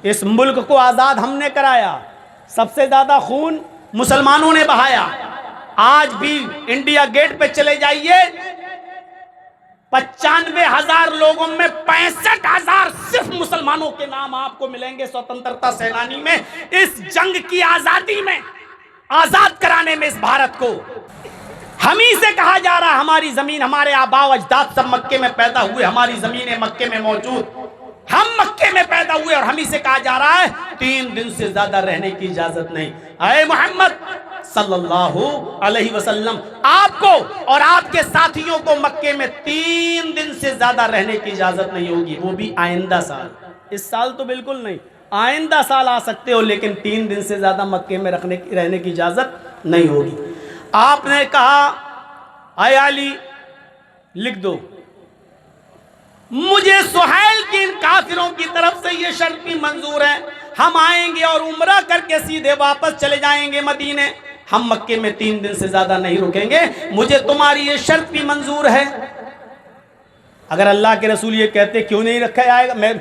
اس ملک کو آزاد ہم نے کرایا، سب سے زیادہ خون مسلمانوں نے بہایا۔ آج بھی انڈیا گیٹ پہ چلے جائیے، 95,000 لوگوں میں 65,000 صرف مسلمانوں کے نام آپ کو ملیں گے سوتنترتا سینانی میں، اس جنگ کی آزادی میں، آزاد کرانے میں اس بھارت کو۔ ہم ہی سے کہا جا رہا ہماری زمین، ہمارے آباء و اجداد سب مکے میں پیدا ہوئے، ہماری زمینیں مکے میں موجود، ہم مکے میں پیدا ہوئے، اور ہم ہی سے کہا جا رہا ہے 3 دن سے زیادہ رہنے کی اجازت نہیں۔ اے محمد صلی اللہ علیہ وسلم، آپ کو اور آپ کے ساتھیوں کو مکے میں 3 دن سے زیادہ رہنے کی اجازت نہیں ہوگی، وہ بھی آئندہ سال۔ اس سال تو بالکل نہیں، آئندہ سال آ سکتے ہو، لیکن 3 دن سے زیادہ مکے میں رہنے کی اجازت نہیں ہوگی۔ آپ نے کہا اے علی لکھ دو، مجھے سہیل کی ان کافروں کی طرف سے یہ شرط بھی منظور ہے، ہم آئیں گے اور عمرہ کر کے سیدھے واپس چلے جائیں گے مدینے، ہم مکے میں 3 دن سے زیادہ نہیں رکیں گے، مجھے تمہاری یہ شرط بھی منظور ہے۔ اگر اللہ کے رسول یہ کہتے کیوں نہیں رکھا جائے گا،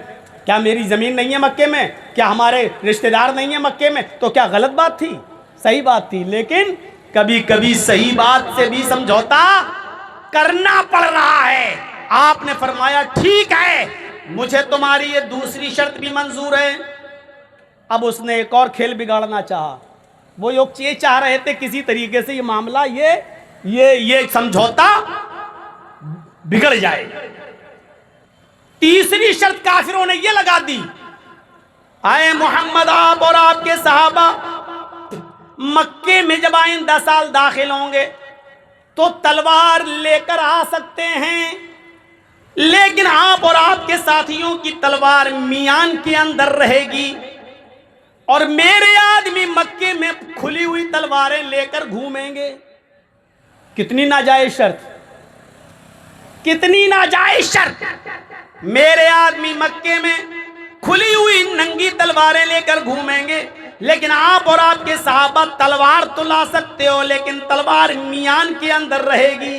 کیا میری زمین نہیں ہے مکے میں، کیا ہمارے رشتہ دار نہیں ہیں مکے میں، تو کیا غلط بات تھی؟ صحیح بات تھی، لیکن کبھی کبھی صحیح بات سے بھی سمجھوتا کرنا پڑ رہا ہے۔ آپ نے فرمایا ٹھیک ہے، مجھے تمہاری یہ دوسری شرط بھی منظور ہے۔ اب اس نے ایک اور کھیل بگاڑنا چاہا، وہ یہ چاہ رہے تھے کسی طریقے سے یہ معاملہ یہ سمجھوتا بگڑ جائے۔ تیسری شرط کافروں نے یہ لگا دی، اے محمد آپ اور آپ کے صحابہ مکے میں جب آئندہ سال داخل ہوں گے تو تلوار لے کر آ سکتے ہیں، لیکن آپ اور آپ کے ساتھیوں کی تلوار میان کے اندر رہے گی، اور میرے آدمی مکے میں کھلی ہوئی تلواریں لے کر گھومیں گے۔ کتنی ناجائز شرط، کتنی ناجائز شرط! میرے آدمی مکے میں کھلی ہوئی ننگی تلواریں لے کر گھومیں گے، لیکن آپ اور آپ کے صحابہ تلوار تو لا سکتے ہو، لیکن تلوار میان کے اندر رہے گی۔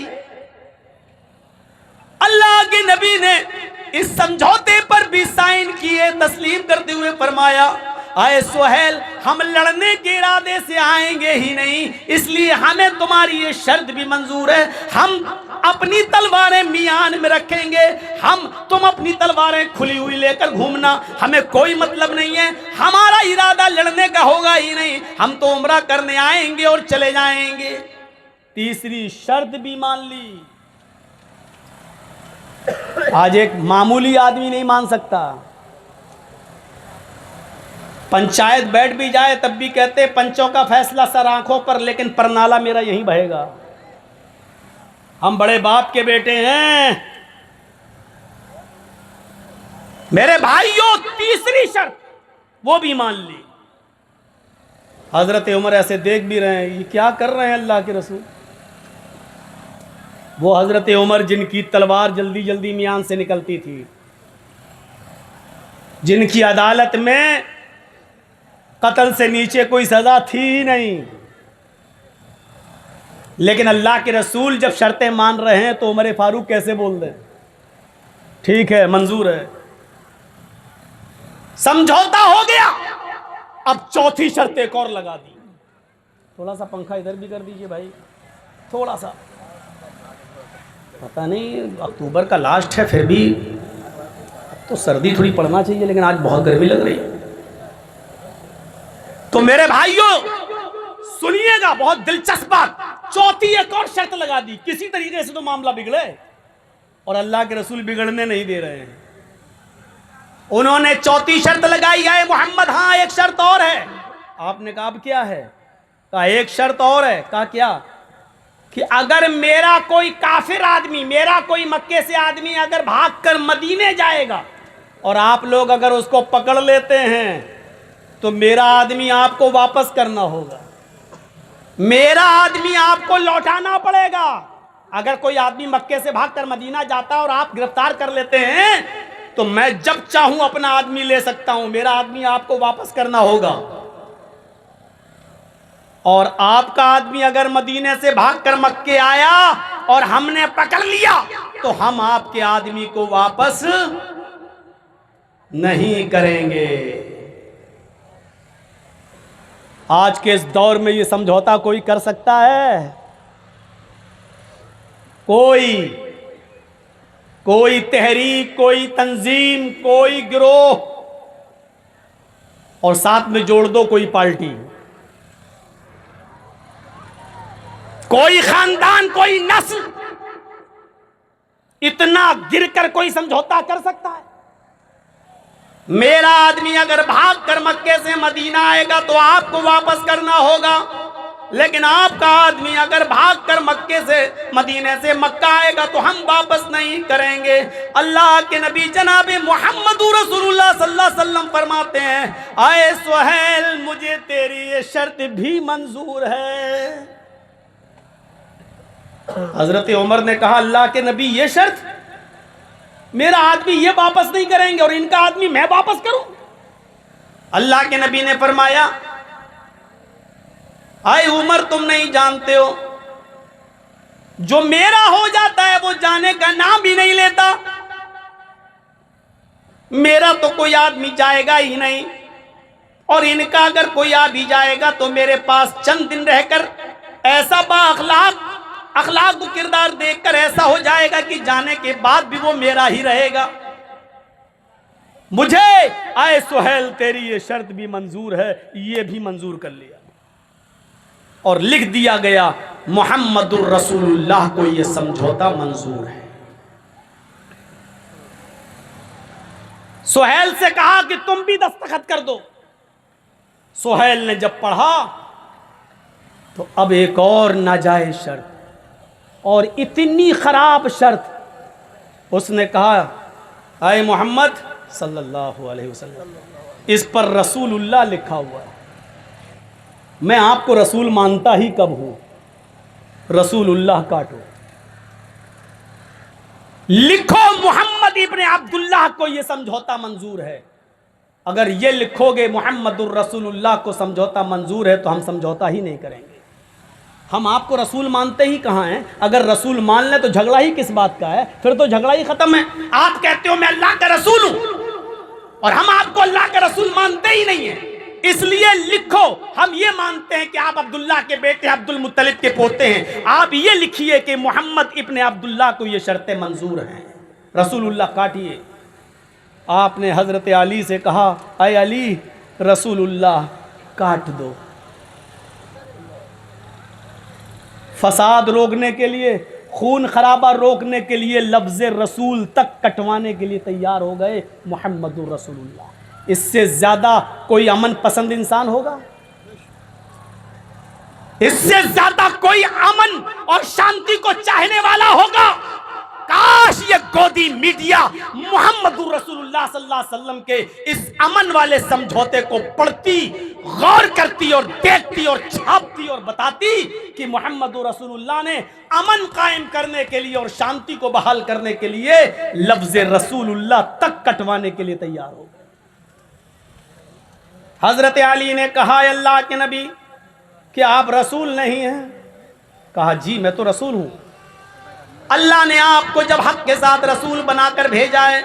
اللہ کے نبی نے اس سمجھوتے پر بھی سائن کیے، تسلیم کرتے ہوئے فرمایا اے سہیل، ہم لڑنے کے ارادے سے آئیں گے ہی نہیں، اس لیے ہمیں تمہاری یہ شرط بھی منظور ہے، ہم اپنی تلواریں میان میں رکھیں گے، تم اپنی تلواریں کھلی ہوئی لے کر گھومنا، ہمیں کوئی مطلب نہیں ہے، ہمارا ارادہ لڑنے کا ہوگا ہی نہیں، ہم تو عمرہ کرنے آئیں گے اور چلے جائیں گے۔ تیسری شرط بھی مان لی۔ آج ایک معمولی آدمی نہیں مان سکتا، پنچایت بیٹھ بھی جائے تب بھی کہتے پنچوں کا فیصلہ سر آنکھوں پر، لیکن پرنالہ میرا یہیں بہے گا، ہم بڑے باپ کے بیٹے ہیں۔ میرے بھائیوں، تیسری شرط وہ بھی مان لی۔ حضرت عمر ایسے دیکھ بھی رہے ہیں، یہ کیا کر رہے ہیں اللہ کے رسول؟ وہ حضرت عمر جن کی تلوار جلدی جلدی میان سے نکلتی تھی، جن کی عدالت میں قتل سے نیچے کوئی سزا تھی ہی نہیں، لیکن اللہ کے رسول جب شرطیں مان رہے ہیں تو عمر فاروق کیسے بول دیں ٹھیک ہے منظور ہے؟ سمجھوتا ہو گیا، اب چوتھی شرط ایک اور لگا دی۔ تھوڑا سا پنکھا ادھر بھی کر دیجئے بھائی، تھوڑا سا، پتہ نہیں اکتوبر کا لاسٹ ہے، پھر بھی تو سردی تھوڑی پڑنا چاہیے، لیکن آج بہت گرمی لگ رہی ہے۔ تو میرے بھائیوں سنیے گا، بہت دلچسپ بات، چوتھی ایک اور شرط لگا دی، کسی طریقے سے تو معاملہ بگڑے، اور اللہ کے رسول بگڑنے نہیں دے رہے ہیں۔ انہوں نے چوتھی شرط لگائی، اے محمد ہاں ایک شرط اور ہے۔ آپ نے کہا اب کیا ہے؟ کہا ایک شرط اور ہے۔ کہا کیا؟ کہ اگر میرا کوئی کافر آدمی، میرا کوئی مکے سے آدمی اگر بھاگ کر مدینے جائے گا اور آپ لوگ اگر اس کو پکڑ لیتے ہیں تو میرا آدمی آپ کو واپس کرنا ہوگا، میرا آدمی آپ کو لوٹانا پڑے گا۔ اگر کوئی آدمی مکے سے بھاگ کر مدینہ جاتا ہے اور آپ گرفتار کر لیتے ہیں تو میں جب چاہوں اپنا آدمی لے سکتا ہوں، میرا آدمی آپ کو واپس کرنا ہوگا، اور آپ کا آدمی اگر مدینے سے بھاگ کر مکے آیا اور ہم نے پکڑ لیا تو ہم آپ کے آدمی کو واپس نہیں کریں گے۔ آج کے اس دور میں یہ سمجھوتا کوئی کر سکتا ہے؟ کوئی تحریک، کوئی تنظیم، کوئی گروہ، اور ساتھ میں جوڑ دو کوئی پارٹی، کوئی خاندان، کوئی نسل، اتنا گر کر کوئی سمجھوتا کر سکتا ہے؟ میرا آدمی اگر بھاگ کر مکے سے مدینہ آئے گا تو آپ کو واپس کرنا ہوگا، لیکن آپ کا آدمی اگر بھاگ کر مکے سے مدینے سے مکہ آئے گا تو ہم واپس نہیں کریں گے۔ اللہ کے نبی جناب محمد رسول اللہ صلی اللہ علیہ وسلم فرماتے ہیں، اے سہیل مجھے تیری یہ شرط بھی منظور ہے۔ حضرت عمر نے کہا، اللہ کے نبی یہ شرط؟ میرا آدمی یہ واپس نہیں کریں گے اور ان کا آدمی میں واپس کروں؟ اللہ کے نبی نے فرمایا، اے عمر تم نہیں جانتے ہو، جو میرا ہو جاتا ہے وہ جانے کا نام بھی نہیں لیتا، میرا تو کوئی آدمی جائے گا ہی نہیں، اور ان کا اگر کوئی آ بھی جائے گا تو میرے پاس چند دن رہ کر ایسا با اخلاق و کردار دیکھ کر ایسا ہو جائے گا کہ جانے کے بعد بھی وہ میرا ہی رہے گا۔ مجھے اے سہیل تیری یہ شرط بھی منظور ہے، یہ بھی منظور کر لیا اور لکھ دیا گیا محمد الرسول اللہ کو یہ سمجھوتا منظور ہے۔ سہیل سے کہا کہ تم بھی دستخط کر دو۔ سہیل نے جب پڑھا تو اب ایک اور ناجائز شرط اور اتنی خراب شرط، اس نے کہا، اے محمد صلی اللہ علیہ وسلم، اس پر رسول اللہ لکھا ہوا ہے، میں آپ کو رسول مانتا ہی کب ہوں، رسول اللہ کاٹو، لکھو محمد ابن عبداللہ کو یہ سمجھوتا منظور ہے۔ اگر یہ لکھو گے محمد الرسول اللہ کو سمجھوتا منظور ہے تو ہم سمجھوتا ہی نہیں کریں گے۔ ہم آپ کو رسول مانتے ہی کہاں ہیں؟ اگر رسول مان لیں تو جھگڑا ہی کس بات کا ہے؟ پھر تو جھگڑا ہی ختم ہے۔ آپ کہتے ہو میں اللہ کا رسول ہوں اور ہم آپ کو اللہ کا رسول مانتے ہی نہیں ہیں، اس لیے لکھو ہم یہ مانتے ہیں کہ آپ عبداللہ کے بیٹے عبد المطلب کے پوتے ہیں، آپ یہ لکھیے کہ محمد ابن عبداللہ کو یہ شرطیں منظور ہیں، رسول اللہ کاٹیے۔ آپ نے حضرت علی سے کہا، اے علی رسول اللہ کاٹ دو۔ فساد روکنے کے لیے، خون خرابہ روکنے کے لیے لفظ رسول تک کٹوانے کے لیے تیار ہو گئے محمد الرسول اللہ۔ اس سے زیادہ کوئی امن پسند انسان ہوگا؟ اس سے زیادہ کوئی امن اور شانتی کو چاہنے والا ہوگا؟ کاش یہ گودی میڈیا محمد رسول اللہ صلی اللہ علیہ وسلم کے اس امن والے سمجھوتے کو پڑھتی، غور کرتی اور دیکھتی اور چھاپتی اور بتاتی کہ محمد رسول اللہ نے امن قائم کرنے کے لیے اور شانتی کو بحال کرنے کے لیے لفظ رسول اللہ تک کٹوانے کے لیے تیار ہو گئے۔ حضرت علی نے کہا، اے اللہ کے نبی کیا آپ رسول نہیں ہیں؟ کہا جی میں تو رسول ہوں۔ اللہ نے آپ کو جب حق کے ساتھ رسول بنا کر بھیجا ہے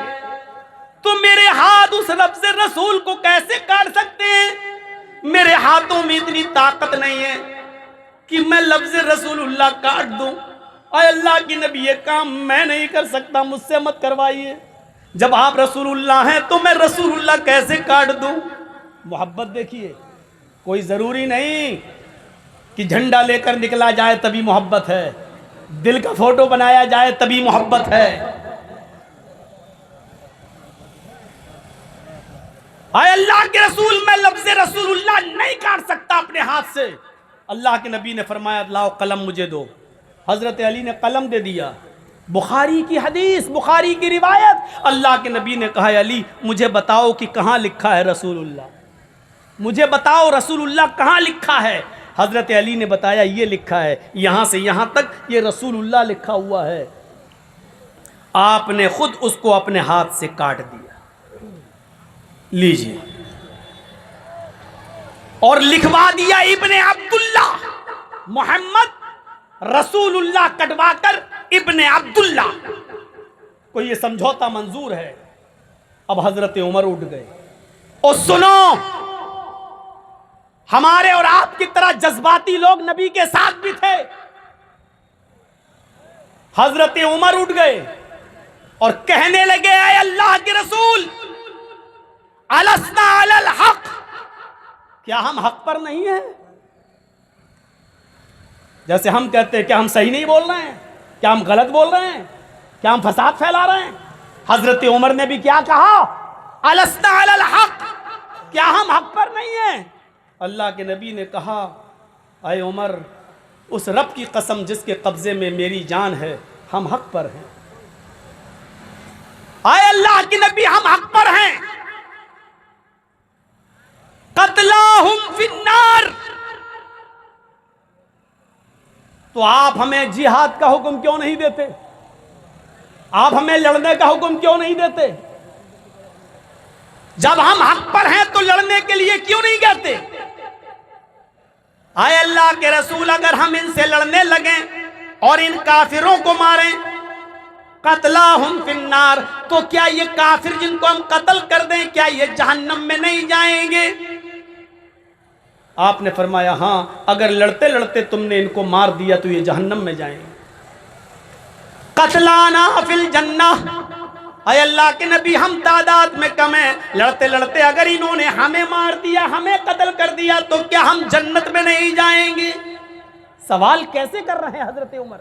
تو میرے ہاتھ اس لفظ رسول کو کیسے کاٹ سکتے ہیں؟ میرے ہاتھوں میں اتنی طاقت نہیں ہے کہ میں لفظ رسول اللہ کاٹ دوں۔ اے اللہ کی نبی یہ کام میں نہیں کر سکتا، مجھ سے مت کروائیے، جب آپ رسول اللہ ہیں تو میں رسول اللہ کیسے کاٹ دوں؟ محبت دیکھیے، کوئی ضروری نہیں کہ جھنڈا لے کر نکلا جائے تبھی محبت ہے، دل کا فوٹو بنایا جائے تبھی محبت ہے۔ اے اللہ کے رسول میں لفظ رسول اللہ نہیں کاٹ سکتا اپنے ہاتھ سے۔ اللہ کے نبی نے فرمایا لاؤ قلم مجھے دو۔ حضرت علی نے قلم دے دیا۔ بخاری کی حدیث، بخاری کی روایت، اللہ کے نبی نے کہا علی مجھے بتاؤ کہ کہاں لکھا ہے رسول اللہ، مجھے بتاؤ رسول اللہ کہاں لکھا ہے؟ حضرت علی نے بتایا یہ لکھا ہے، یہاں سے یہاں تک یہ رسول اللہ لکھا ہوا ہے۔ آپ نے خود اس کو اپنے ہاتھ سے کاٹ دیا، لیجئے، اور لکھوا دیا ابن عبداللہ، محمد رسول اللہ کٹوا کر ابن عبداللہ کو یہ سمجھوتا منظور ہے۔ اب حضرت عمر اٹھ گئے، اور سنو ہمارے اور آپ کی طرح جذباتی لوگ نبی کے ساتھ بھی تھے. حضرت عمر اٹھ گئے اور کہنے لگے اے اللہ کے رسول السنا علی الحق، کیا ہم حق پر نہیں ہیں؟ جیسے ہم کہتے ہیں کیا ہم صحیح نہیں بول رہے ہیں، کیا ہم غلط بول رہے ہیں، کیا ہم فساد پھیلا رہے ہیں؟ حضرت عمر نے بھی کیا کہا؟ السنا علی الحق، کیا ہم حق پر نہیں ہیں؟ اللہ کے نبی نے کہا اے عمر اس رب کی قسم جس کے قبضے میں میری جان ہے، ہم حق پر ہیں. اے اللہ کے نبی ہم حق پر ہیں. قتلاہم فی النار، تو آپ ہمیں جہاد کا حکم کیوں نہیں دیتے؟ آپ ہمیں لڑنے کا حکم کیوں نہیں دیتے؟ جب ہم حق پر ہیں تو لڑنے کے لیے کیوں نہیں کہتے؟ اے اللہ کے رسول اگر ہم ان سے لڑنے لگیں اور ان کافروں کو ماریں، قتلاہم فی النار، تو کیا یہ کافر جن کو ہم قتل کر دیں کیا یہ جہنم میں نہیں جائیں گے؟ آپ نے فرمایا ہاں، اگر لڑتے لڑتے تم نے ان کو مار دیا تو یہ جہنم میں جائیں گے. قتلانا فی الجنہ، اے اللہ کے نبی ہم تعداد میں کم ہیں، لڑتے لڑتے اگر انہوں نے ہمیں مار دیا، ہمیں قتل کر دیا تو کیا ہم جنت میں نہیں جائیں گے؟ سوال کیسے کر رہے ہیں حضرت عمر؟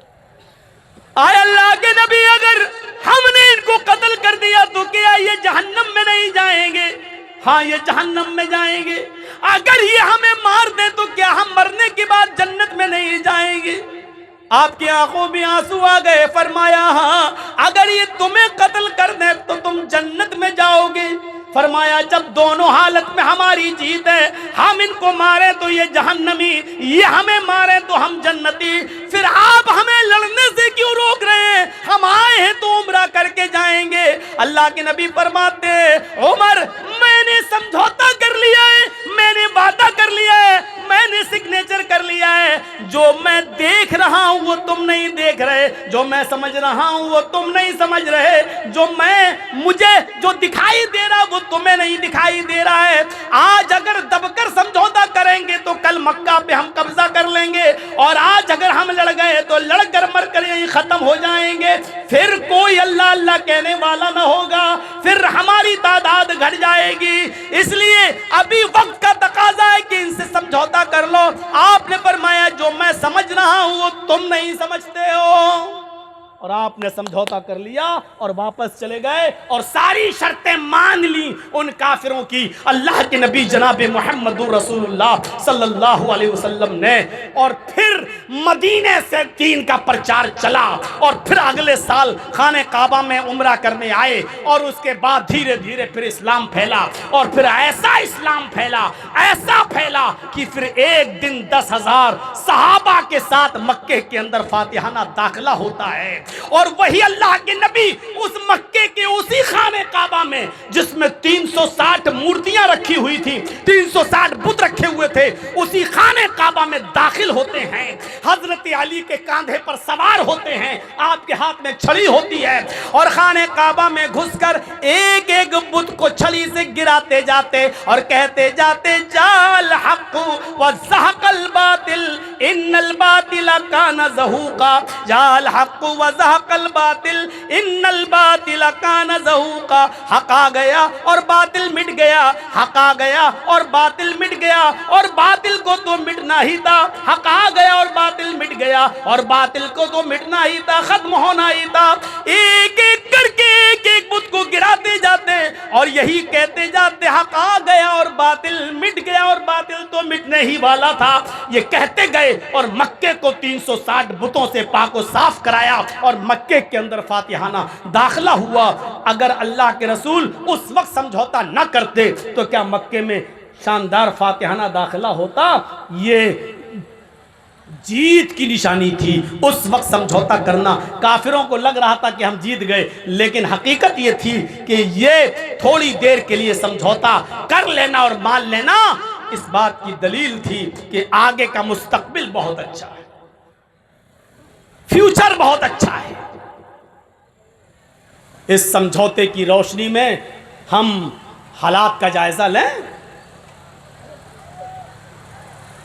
اے اللہ کے نبی اگر ہم نے ان کو قتل کر دیا تو کیا یہ جہنم میں نہیں جائیں گے؟ ہاں یہ جہنم میں جائیں گے. اگر یہ ہمیں مار دیں تو کیا ہم مرنے کے بعد جنت میں نہیں جائیں گے؟ آپ کی آنکھوں میں آنسو آ گئے. فرمایا ہاں اگر یہ تمہیں قتل کر دیں تو تم جنت میں جاؤ گے. فرمایا جب دونوں حالت میں ہماری جیت ہے، ہم ان کو مارے تو یہ جہنمی، یہ ہمیں مارے تو ہم جنتی، پھر آپ ہمیں لڑنے سے کیوں روک رہے ہیں؟ ہم آئے ہیں تو عمرہ کر کے جائیں گے. اللہ کے نبی فرماتے عمر میں نے سمجھوتا کر لیا ہے، میں نے وعدہ کر لیا ہے، میں نے سگنیچر کر لیا ہے. جو میں دیکھ رہا ہوں وہ تم نہیں دیکھ رہے، جو میں سمجھ رہا ہوں وہ تم نہیں سمجھ رہے، مجھے جو دکھائی دے رہا وہ تمہیں نہیں دکھائی دے رہا ہے. آج اگر دب کر سمجھوتا کریں گے تو کل مکہ پہ ہم قبضہ کر لیں گے، اور آج اگر ہم لڑ گئے تو لڑ کر مر کر یہیں ختم ہو جائیں گے. پھر کوئی اللہ اللہ کہنے والا نہ ہوگا، پھر ہماری تعداد گھٹ جائے گی. اس لیے ابھی وقت کا تقاضا ہے کہ ان سے سمجھوتا کر لو. آپ نے فرمایا جو میں سمجھ رہا ہوں وہ تم نہیں سمجھتے ہو، اور آپ نے سمجھوتا کر لیا اور واپس چلے گئے اور ساری شرطیں مان لی ان کافروں کی. اللہ کے نبی جناب محمد رسول اللہ صلی اللہ علیہ وسلم نے، اور پھر مدینے سے دین کا پرچار چلا، اور پھر اگلے سال خانہ کعبہ میں عمرہ کرنے آئے، اور اس کے بعد دھیرے دھیرے پھر اسلام پھیلا، اور پھر ایسا اسلام پھیلا، ایسا پھیلا کہ پھر ایک دن 10,000 صحابہ کے ساتھ مکے کے اندر فاتحانہ داخلہ ہوتا ہے. اور وہی اللہ کے نبی اس مکے کے اسی خانہ کعبہ میں جس میں 360 مورتیاں رکھی ہوئی تھی، 360 بت رکھے ہوئے تھے، اسی خانہ کعبہ میں داخل ہوتے ہیں. حضرت علی کے کاندھے پر سوار ہوتے ہیں، آپ کے ہاتھ میں چھڑی ہوتی ہے، اور خانہ کعبہ میں گھس کر ایک ایک بت کو چھڑی سے گراتے جاتے اور کہتے جاتے جال حق وزہق الباطل ان الباطل کان زہوقا، جال حق وزہق الباطل ان الباطل کان زہوقا. حق آ گیا اور باطل مٹ گیا، حق آ گیا اور باطل مٹ گیا، اور باطل کو تو مٹنا ہی تھا. حق آ گیا اور باطل مٹ گیا، اور باطل کو تو مٹنا ہی تھا، ختم ہونا ہی تھا. ایک ایک کر کے ایک ایک بت کو گراتے جاتے اور یہی کہتے جاتے حق آ گیا اور باطل مٹ گیا، اور باطل تو مٹنے ہی والا تھا. یہ کہتے گئے اور مکے کو 360 بتوں سے پاک و صاف کرایا، اور مکے کے اندر فاتحانہ داخلہ ہوا. اگر اللہ کے رسول اس وقت سمجھوتا نہ کرتے تو کیا مکے میں شاندار فاتحانہ داخلہ ہوتا؟ یہ جیت کی نشانی تھی. اس وقت سمجھوتا کرنا، کافروں کو لگ رہا تھا کہ ہم جیت گئے، لیکن حقیقت یہ تھی کہ یہ تھوڑی دیر کے لیے سمجھوتا کر لینا اور مان لینا اس بات کی دلیل تھی کہ آگے کا مستقبل بہت اچھا ہے، فیوچر بہت اچھا ہے. اس سمجھوتے کی روشنی میں ہم حالات کا جائزہ لیں.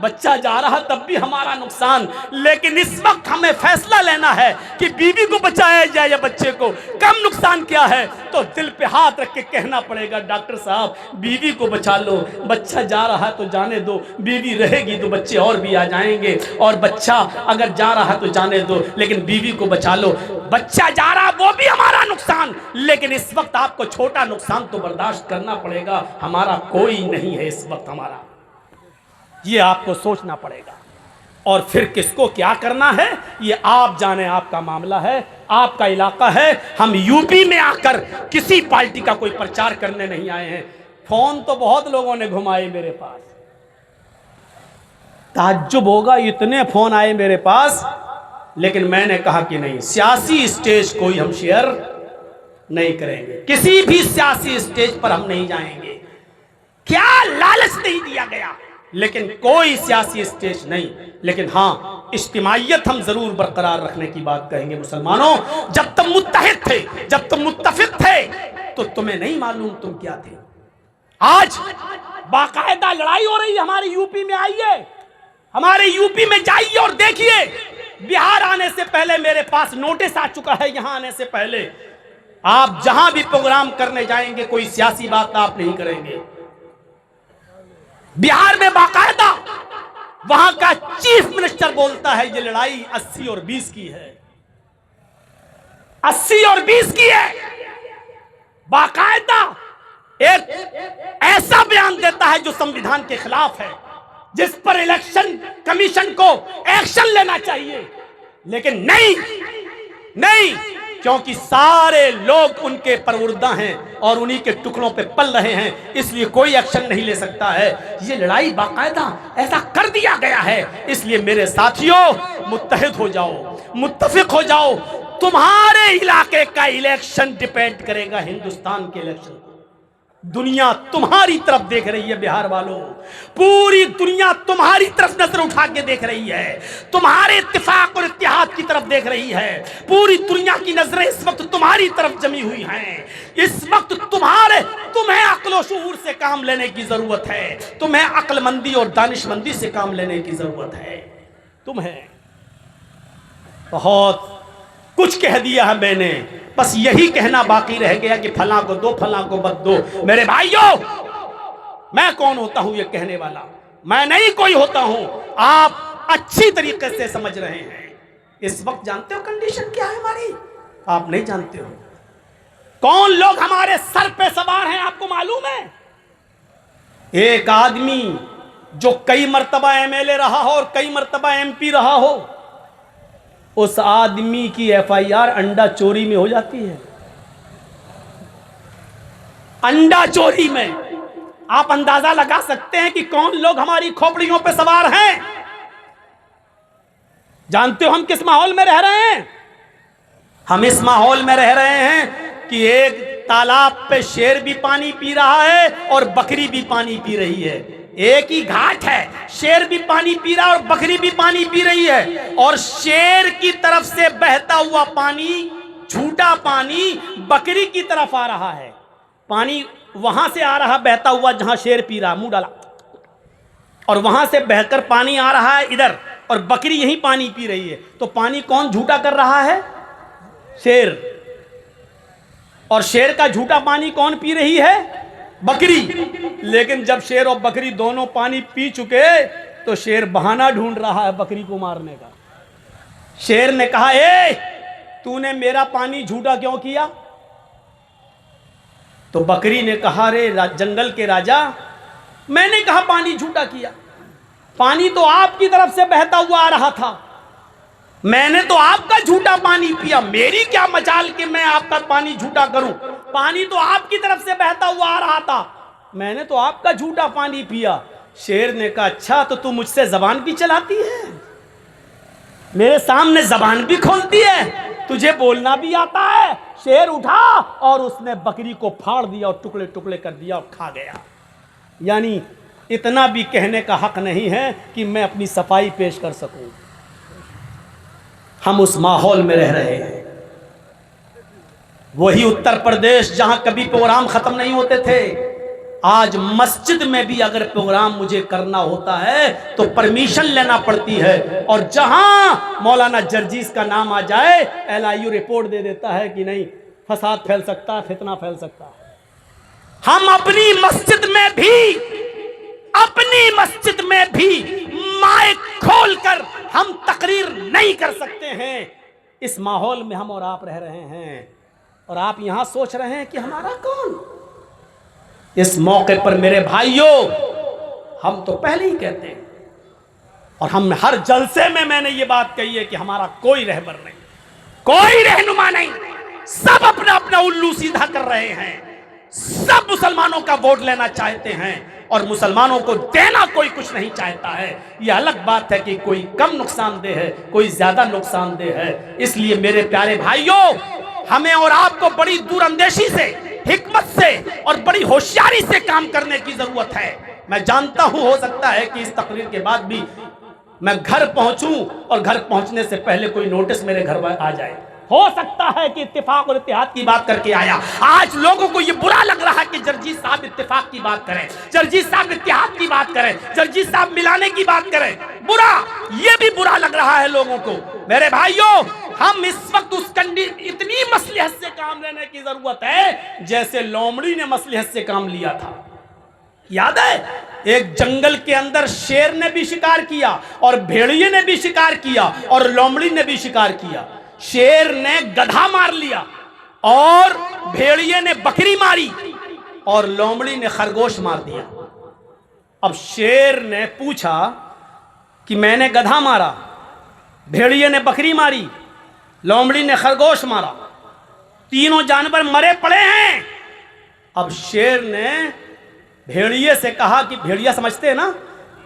بچہ جا رہا تب بھی ہمارا نقصان، لیکن اس وقت ہمیں فیصلہ لینا ہے کہ بیوی کو بچایا جائے یا بچے کو، کم نقصان کیا ہے؟ تو دل پہ ہاتھ رکھ کے کہنا پڑے گا ڈاکٹر صاحب بیوی کو بچا لو، بچہ جا رہا ہے تو جانے دو، بیوی رہے گی تو بچے اور بھی آ جائیں گے، اور بچہ اگر جا رہا ہے تو جانے دو لیکن بیوی کو بچا لو، بچہ جا رہا وہ بھی ہمارا نقصان، لیکن اس وقت آپ کو چھوٹا نقصان تو برداشت کرنا پڑے گا، ہمارا کوئی نہیں ہے اس وقت ہمارا، یہ آپ کو سوچنا پڑے گا، اور پھر کس کو کیا کرنا ہے یہ آپ جانیں، آپ کا معاملہ ہے، آپ کا علاقہ ہے، ہم یو پی میں آ کر کسی پارٹی کا کوئی پرچار کرنے نہیں آئے ہیں، فون تو بہت لوگوں نے گھمائے میرے پاس، تعجب ہوگا اتنے فون آئے میرے پاس، لیکن میں نے کہا کہ نہیں، سیاسی اسٹیج کوئی ہم شیئر نہیں کریں گے، کسی بھی سیاسی اسٹیج پر ہم نہیں جائیں گے، کیا لالچ نہیں دیا گیا، لیکن کوئی سیاسی اسٹیج نہیں، لیکن ہاں اجتماعیت ہم ضرور برقرار رکھنے کی بات کہیں گے۔ مسلمانوں جب تم متحد تھے، جب تم متفق تھے تو تمہیں نہیں معلوم تم کیا تھے، آج باقاعدہ لڑائی ہو رہی ہے ہمارے یو پی میں، آئیے ہمارے یو پی میں جائیے اور دیکھیے، بہار آنے سے پہلے میرے پاس نوٹس آ چکا ہے، یہاں آنے سے پہلے آپ جہاں بھی پروگرام کرنے جائیں گے کوئی سیاسی بات آپ نہیں کریں گے، بہار میں باقاعدہ وہاں کا چیف منسٹر بولتا ہے یہ لڑائی 80 اور 20 کی ہے، 80 اور 20 کی ہے، باقاعدہ ایک ایسا بیان دیتا ہے جو سمویدھان کے خلاف ہے، جس پر الیکشن کمیشن کو ایکشن لینا چاہیے، لیکن نہیں، کیونکہ سارے لوگ ان کے پروردہ ہیں اور انہی کے ٹکڑوں پہ پل رہے ہیں، اس لیے کوئی ایکشن نہیں لے سکتا ہے، یہ لڑائی باقاعدہ ایسا کر دیا گیا ہے، اس لیے میرے ساتھیوں متحد ہو جاؤ، متفق ہو جاؤ، تمہارے علاقے کا الیکشن ڈیپینڈ کرے گا ہندوستان کے الیکشن، دنیا تمہاری طرف دیکھ رہی ہے، بہار والوں پوری دنیا تمہاری طرف نظر اٹھا کے دیکھ رہی ہے، تمہارے اتفاق اور اتحاد کی طرف دیکھ رہی ہے، پوری دنیا کی نظریں اس وقت تمہاری طرف جمی ہوئی ہیں، اس وقت تمہیں عقل و شعور سے کام لینے کی ضرورت ہے، تمہیں عقل مندی اور دانش مندی سے کام لینے کی ضرورت ہے، تمہیں بہت کچھ کہہ دیا ہے میں نے، بس یہی کہنا باقی رہ گیا کہ فلاں کو دو، فلاں کو مت دو، میرے بھائیوں میں کون ہوتا ہوں یہ کہنے والا، میں نہیں کوئی ہوتا ہوں، آپ اچھی طریقے سے سمجھ رہے ہیں، اس وقت جانتے ہو کنڈیشن کیا ہے ہماری، آپ نہیں جانتے ہو، کون لوگ ہمارے سر پہ سوار ہیں آپ کو معلوم ہے، ایک آدمی جو کئی مرتبہ ایم ایل اے رہا ہو اور کئی مرتبہ ایم پی رہا ہو، اس آدمی کی ایف آئی آر انڈا چوری میں ہو جاتی ہے، انڈا چوری میں، آپ اندازہ لگا سکتے ہیں کہ کون لوگ ہماری کھوپڑیوں پہ سوار ہیں، جانتے ہو ہم کس ماحول میں رہ رہے ہیں، ہم اس ماحول میں رہ رہے ہیں کہ ایک تالاب پہ شیر بھی پانی پی رہا ہے اور بکری بھی پانی پی رہی ہے، ایک ہی گھاٹ ہے، شیر بھی پانی پی رہا ہے اور بکری بھی پانی پی رہی ہے، اور شیر کی طرف سے بہتا ہوا پانی، جھوٹا پانی بکری کی طرف آ رہا ہے، پانی وہاں سے آ رہا بہتا ہوا جہاں شیر پی رہا، منہ ڈالا، اور وہاں سے بہ کر پانی آ رہا ہے ادھر اور بکری یہی پانی پی رہی ہے، تو پانی کون جھوٹا کر رہا ہے؟ شیر، اور شیر کا جھوٹا پانی کون پی رہی ہے؟ بکری، لیکن جب شیر اور بکری دونوں پانی پی چکے تو شیر بہانہ ڈھونڈ رہا ہے بکری کو مارنے کا، شیر نے کہا اے تو نے میرا پانی جھوٹا کیوں کیا؟ تو بکری نے کہا رے جنگل کے راجا میں نے کہا پانی جھوٹا کیا، پانی تو آپ کی طرف سے بہتا ہوا آ رہا تھا، میں نے تو آپ کا جھوٹا پانی پیا، میری کیا مجال کہ میں آپ کا پانی جھوٹا کروں، پانی تو آپ کی طرف سے بہتا ہوا آ رہا تھا، میں نے تو آپ کا جھوٹا پانی پیا، شیر نے کہا اچھا تو تم مجھ سے زبان بھی چلاتی ہے، میرے سامنے زبان بھی کھولتی ہے، تجھے بولنا بھی آتا ہے، شیر اٹھا اور اس نے بکری کو پھاڑ دیا اور ٹکڑے ٹکڑے کر دیا اور کھا گیا، یعنی اتنا بھی کہنے کا حق نہیں ہے کہ میں اپنی صفائی پیش کر سکوں، ہم اس ماحول میں رہ رہے ہیں، وہی اتر پردیش جہاں کبھی پروگرام ختم نہیں ہوتے تھے، آج مسجد میں بھی اگر پروگرام مجھے کرنا ہوتا ہے تو پرمیشن لینا پڑتی ہے، اور جہاں مولانا جرجیس کا نام آ جائے LIU رپورٹ دے دیتا ہے کہ نہیں، فساد پھیل سکتا ہے، فتنہ پھیل سکتا ہے۔ ہم اپنی مسجد میں بھی مائک کھول کر ہم تقریر نہیں کر سکتے ہیں۔ اس ماحول میں ہم اور آپ رہ رہے ہیں، اور آپ یہاں سوچ رہے ہیں کہ ہمارا کون؟ اس موقع پر میرے بھائیوں، ہم تو پہلے ہی کہتے ہیں، اور ہم ہر جلسے میں نے یہ بات کہی ہے کہ ہمارا کوئی رہبر نہیں، کوئی رہنما نہیں، سب اپنا اپنا الو سیدھا کر رہے ہیں، سب مسلمانوں کا ووٹ لینا چاہتے ہیں، اور مسلمانوں کو دینا کوئی کچھ نہیں چاہتا ہے۔ یہ الگ بات ہے کہ کوئی کم نقصان دہ ہے، کوئی زیادہ نقصان دہ ہے۔ اس لیے میرے پیارے بھائیوں، ہمیں اور آپ کو بڑی دور اندیشی سے، حکمت سے اور بڑی ہوشیاری سے کام کرنے کی ضرورت ہے۔ میں جانتا ہوں ہو سکتا ہے کہ اس تقریر کے بعد بھی میں گھر پہنچوں اور گھر پہنچنے سے پہلے کوئی نوٹس میرے گھر آ جائے۔ ہو سکتا ہے کہ اتفاق اور اتحاد کی بات کر کے آیا۔ آج لوگوں کو یہ برا لگ رہا ہے کہ جرجیس صاحب اتفاق کی بات کریں، جرجیس صاحب اتحاد کی بات کریں، جرجیس صاحب ملانے کی بات کریں۔ برا، یہ بھی برا لگ رہا ہے لوگوں کو۔ میرے بھائیوں، ہم اس وقت اتنی مصلحت سے کام لینے کی ضرورت ہے جیسے لومڑی نے مصلحت سے کام لیا تھا۔ یاد ہے ایک جنگل کے اندر شیر نے بھی شکار کیا اور بھیڑیے نے بھی شکار کیا اور لومڑی نے بھی شکار کیا۔ شیر نے گدھا مار لیا اور بھیڑیے نے بکری ماری اور لومڑی نے خرگوش مار دیا۔ اب شیر نے پوچھا کہ میں نے گدھا مارا، بھیڑیے نے بکری ماری، لومڑی نے خرگوش مارا، تینوں جانور مرے پڑے ہیں۔ اب شیر نے بھیڑیے سے کہا کہ بھیڑیا سمجھتے ہیں نا،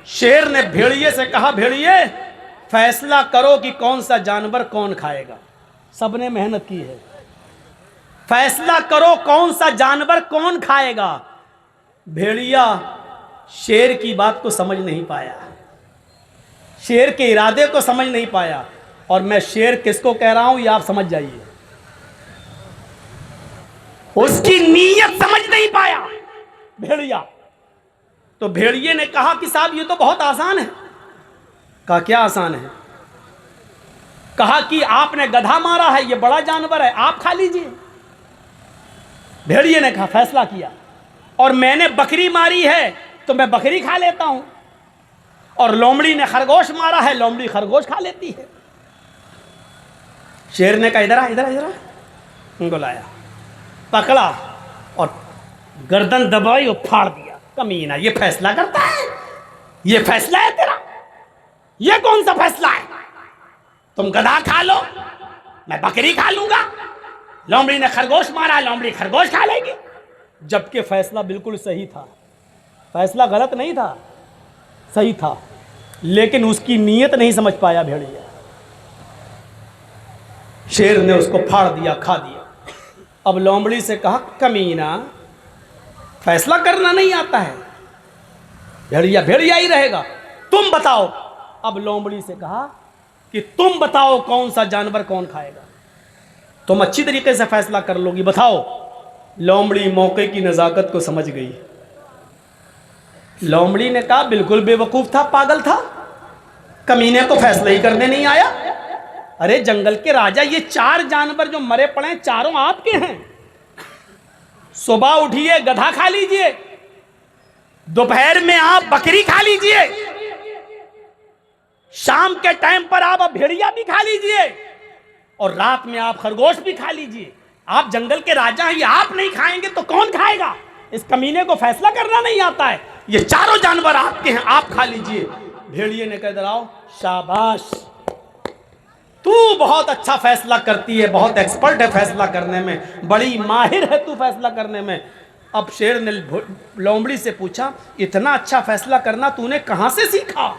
شیر نے بھیڑیے سے کہا بھیڑیے فیصلہ کرو کہ کون سا جانور کون کھائے گا۔ سب نے محنت کی ہے، فیصلہ کرو کون سا جانور کون کھائے گا۔ بھیڑیا شیر کی بات کو سمجھ نہیں پایا، شیر کے ارادے کو سمجھ نہیں پایا، اور میں شیر کس کو کہہ رہا ہوں یہ آپ سمجھ جائیے۔ اس کی نیت سمجھ نہیں پایا بھیڑیا۔ تو بھیڑیے نے کہا کہ صاحب یہ تو بہت آسان ہے۔ کہا کیا آسان ہے؟ کہا کہ آپ نے گدھا مارا ہے، یہ بڑا جانور ہے، آپ کھا لیجئے۔ بھیڑیے نے کہا فیصلہ کیا، اور میں نے بکری ماری ہے تو میں بکری کھا لیتا ہوں، اور لومڑی نے خرگوش مارا ہے، لومڑی خرگوش کھا لیتی ہے۔ شیر نے کہا ادھر آ ادھر آ ادھر آ، ان کو لایا، پکڑا اور گردن دبائی اور پھاڑ دیا۔ کمینہ یہ فیصلہ کرتا ہے؟ یہ فیصلہ ہے تیرا؟ یہ کون سا فیصلہ ہے؟ تم گدھا کھا لو، میں بکری کھا لوں گا، لومڑی نے خرگوش مارا، لومڑی خرگوش کھا لے گی۔ جبکہ فیصلہ بالکل صحیح تھا، فیصلہ غلط نہیں تھا، صحیح تھا، لیکن اس کی نیت نہیں سمجھ پایا بھیڑیا۔ شیر نے اس کو پھاڑ دیا، کھا دیا۔ اب لومڑی سے کہا کمینہ فیصلہ کرنا نہیں آتا ہے، بھیڑیا بھیڑیا ہی رہے گا، تم بتاؤ۔ اب لومڑی سے کہا کہ تم بتاؤ کون سا جانور کون کھائے گا، تم اچھی طریقے سے فیصلہ کر لو گی، بتاؤ۔ لومڑی موقع کی نزاکت کو سمجھ گئی۔ لومڑی نے کہا بالکل بے وقوف تھا، پاگل تھا، کمینے کو فیصلہ ہی کرنے نہیں آیا۔ ارے جنگل کے راجا، یہ 4 جانور جو مرے پڑے ہیں چاروں آپ کے ہیں۔ صبح اٹھیے گدھا کھا لیجئے، دوپہر میں آپ بکری کھا لیجئے، شام کے ٹائم پر آپ بھیڑیا بھی کھا لیجئے، اور رات میں آپ خرگوش بھی کھا لیجئے۔ آپ جنگل کے راجا ہیں، یہ آپ نہیں کھائیں گے تو کون کھائے گا؟ اس کمینے کو فیصلہ کرنا نہیں آتا ہے، یہ چاروں جانور آپ کے ہیں، آپ کھا لیجئے۔ بھیڑیے نے کہا ادھر آؤ، شاباش، تو بہت اچھا فیصلہ کرتی ہے، بہت ایکسپرٹ ہے فیصلہ کرنے میں، بڑی ماہر ہے تو فیصلہ کرنے میں۔ اب شیر نے لومڑی سے پوچھا اتنا اچھا فیصلہ کرنا تو نے کہاں سے سیکھا؟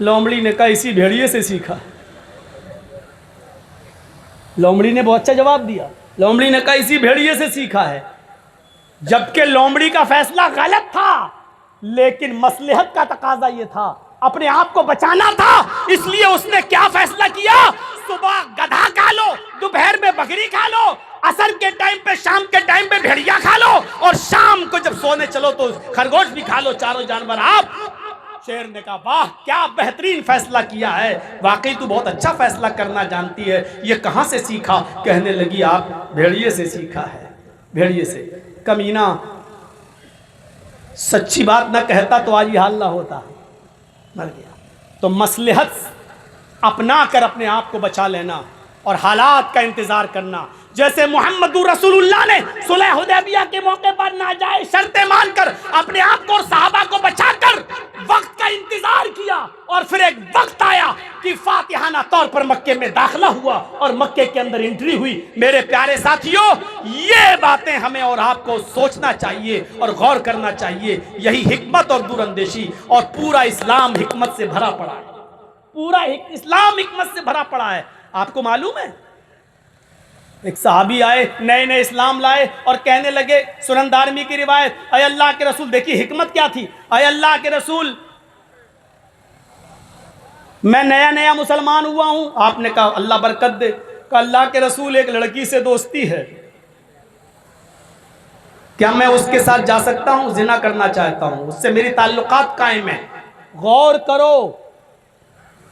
لومڑی نے کہا اسی بھیڑیے سے سیکھا۔ لومڑی نے بہت اچھا جواب دیا، لومڑی نے کہا اسی بھیڑیے سے سیکھا ہے۔ جبکہ لومڑی کا فیصلہ غلط تھا، لیکن مصلحت کا تقاضا یہ تھا، اپنے آپ کو بچانا تھا، اس لیے اس نے کیا فیصلہ کیا؟ صبح گدھا کھا لو، دوپہر میں بکری کھا لو، عصر کے ٹائم پہ، شام کے ٹائم پہ بھیڑیا کھا لو، اور شام کو جب سونے چلو تو خرگوش بھی کھا لو، چاروں جانور آپ۔ شیر نے کہا واہ کیا بہترین فیصلہ کیا ہے، واقعی تو بہت اچھا فیصلہ کرنا جانتی ہے، یہ کہاں سے سیکھا؟ کہنے لگی آپ بھیڑیے سے سیکھا ہے، بھیڑیے سے۔ کمینہ سچی بات نہ کہتا تو آج یہ حال نہ ہوتا، مر گیا۔ تو مصلحت اپنا کر اپنے آپ کو بچا لینا اور حالات کا انتظار کرنا، جیسے محمد رسول اللہ نے صلح حدیبیہ کے موقع پر ناجائز شرطیں مان کر اپنے آپ کو اور صحابہ کو بچا کر وقت کا انتظار کیا، اور پھر ایک وقت آیا کہ فاتحانہ طور پر مکے میں داخلہ ہوا اور مکے کے اندر انٹری ہوئی۔ میرے پیارے ساتھیوں، یہ باتیں ہمیں اور آپ کو سوچنا چاہیے اور غور کرنا چاہیے، یہی حکمت اور دور اندیشی، اور پورا اسلام حکمت سے بھرا پڑا ہے، پورا اسلام حکمت سے بھرا پڑا ہے۔ آپ کو معلوم ہے ایک صحابی آئے، نئے نئے اسلام لائے اور کہنے لگے، سنن دارمی کی روایت، اے اللہ کے رسول، دیکھیے حکمت کیا تھی، اے اللہ کے رسول میں نیا نیا مسلمان ہوا ہوں۔ آپ نے کہا اللہ برکت دے۔ کہا اللہ کے رسول ایک لڑکی سے دوستی ہے، کیا میں اس کے ساتھ جا سکتا ہوں؟ زنا کرنا چاہتا ہوں، اس سے میری تعلقات قائم ہیں۔ غور کرو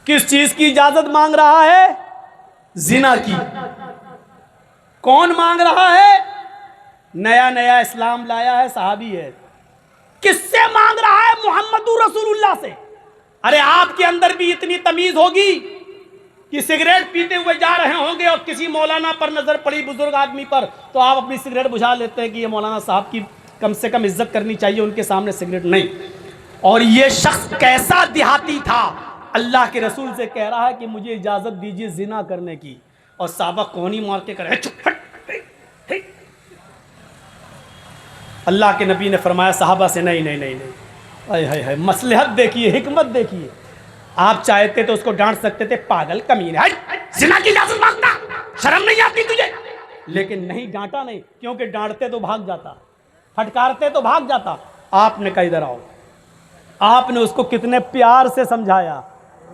کس چیز کی اجازت مانگ رہا ہے؟ زنا کی۔ کون مانگ رہا ہے؟ نیا نیا اسلام لایا ہے، صحابی ہے۔ کس سے مانگ رہا ہے؟ محمد رسول اللہ سے۔ ارے آپ کے اندر بھی اتنی تمیز ہوگی کہ سگریٹ پیتے ہوئے جا رہے ہوں گے اور کسی مولانا پر نظر پڑی، بزرگ آدمی پر، تو آپ اپنی سگریٹ بجھا لیتے ہیں کہ یہ مولانا صاحب کی کم سے کم عزت کرنی چاہیے، ان کے سامنے سگریٹ نہیں۔ اور یہ شخص کیسا دیہاتی تھا، اللہ کے رسول سے کہہ رہا ہے کہ مجھے اجازت دیجیے زنا کرنے کی، اور صحابہ کونی مار کے کرے چپ ہٹ۔ اللہ کے نبی نے فرمایا صحابہ سے نہیں نہیں نہیں نہیں، ہائے ہائے ہائے، مصلحت دیکھیے، حکمت دیکھیے۔ آپ چاہتے تو اس کو ڈانٹ سکتے تھے، پاگل کمینے، زنا کی اجازت مانگتا، شرم نہیں آتی تجھے؟ لیکن نہیں، ڈانٹا نہیں، کیونکہ ڈانٹتے تو بھاگ جاتا، پھٹکارتے تو بھاگ جاتا۔ آپ نے کہا ادھر آؤ، آپ نے اس کو کتنے پیار سے سمجھایا،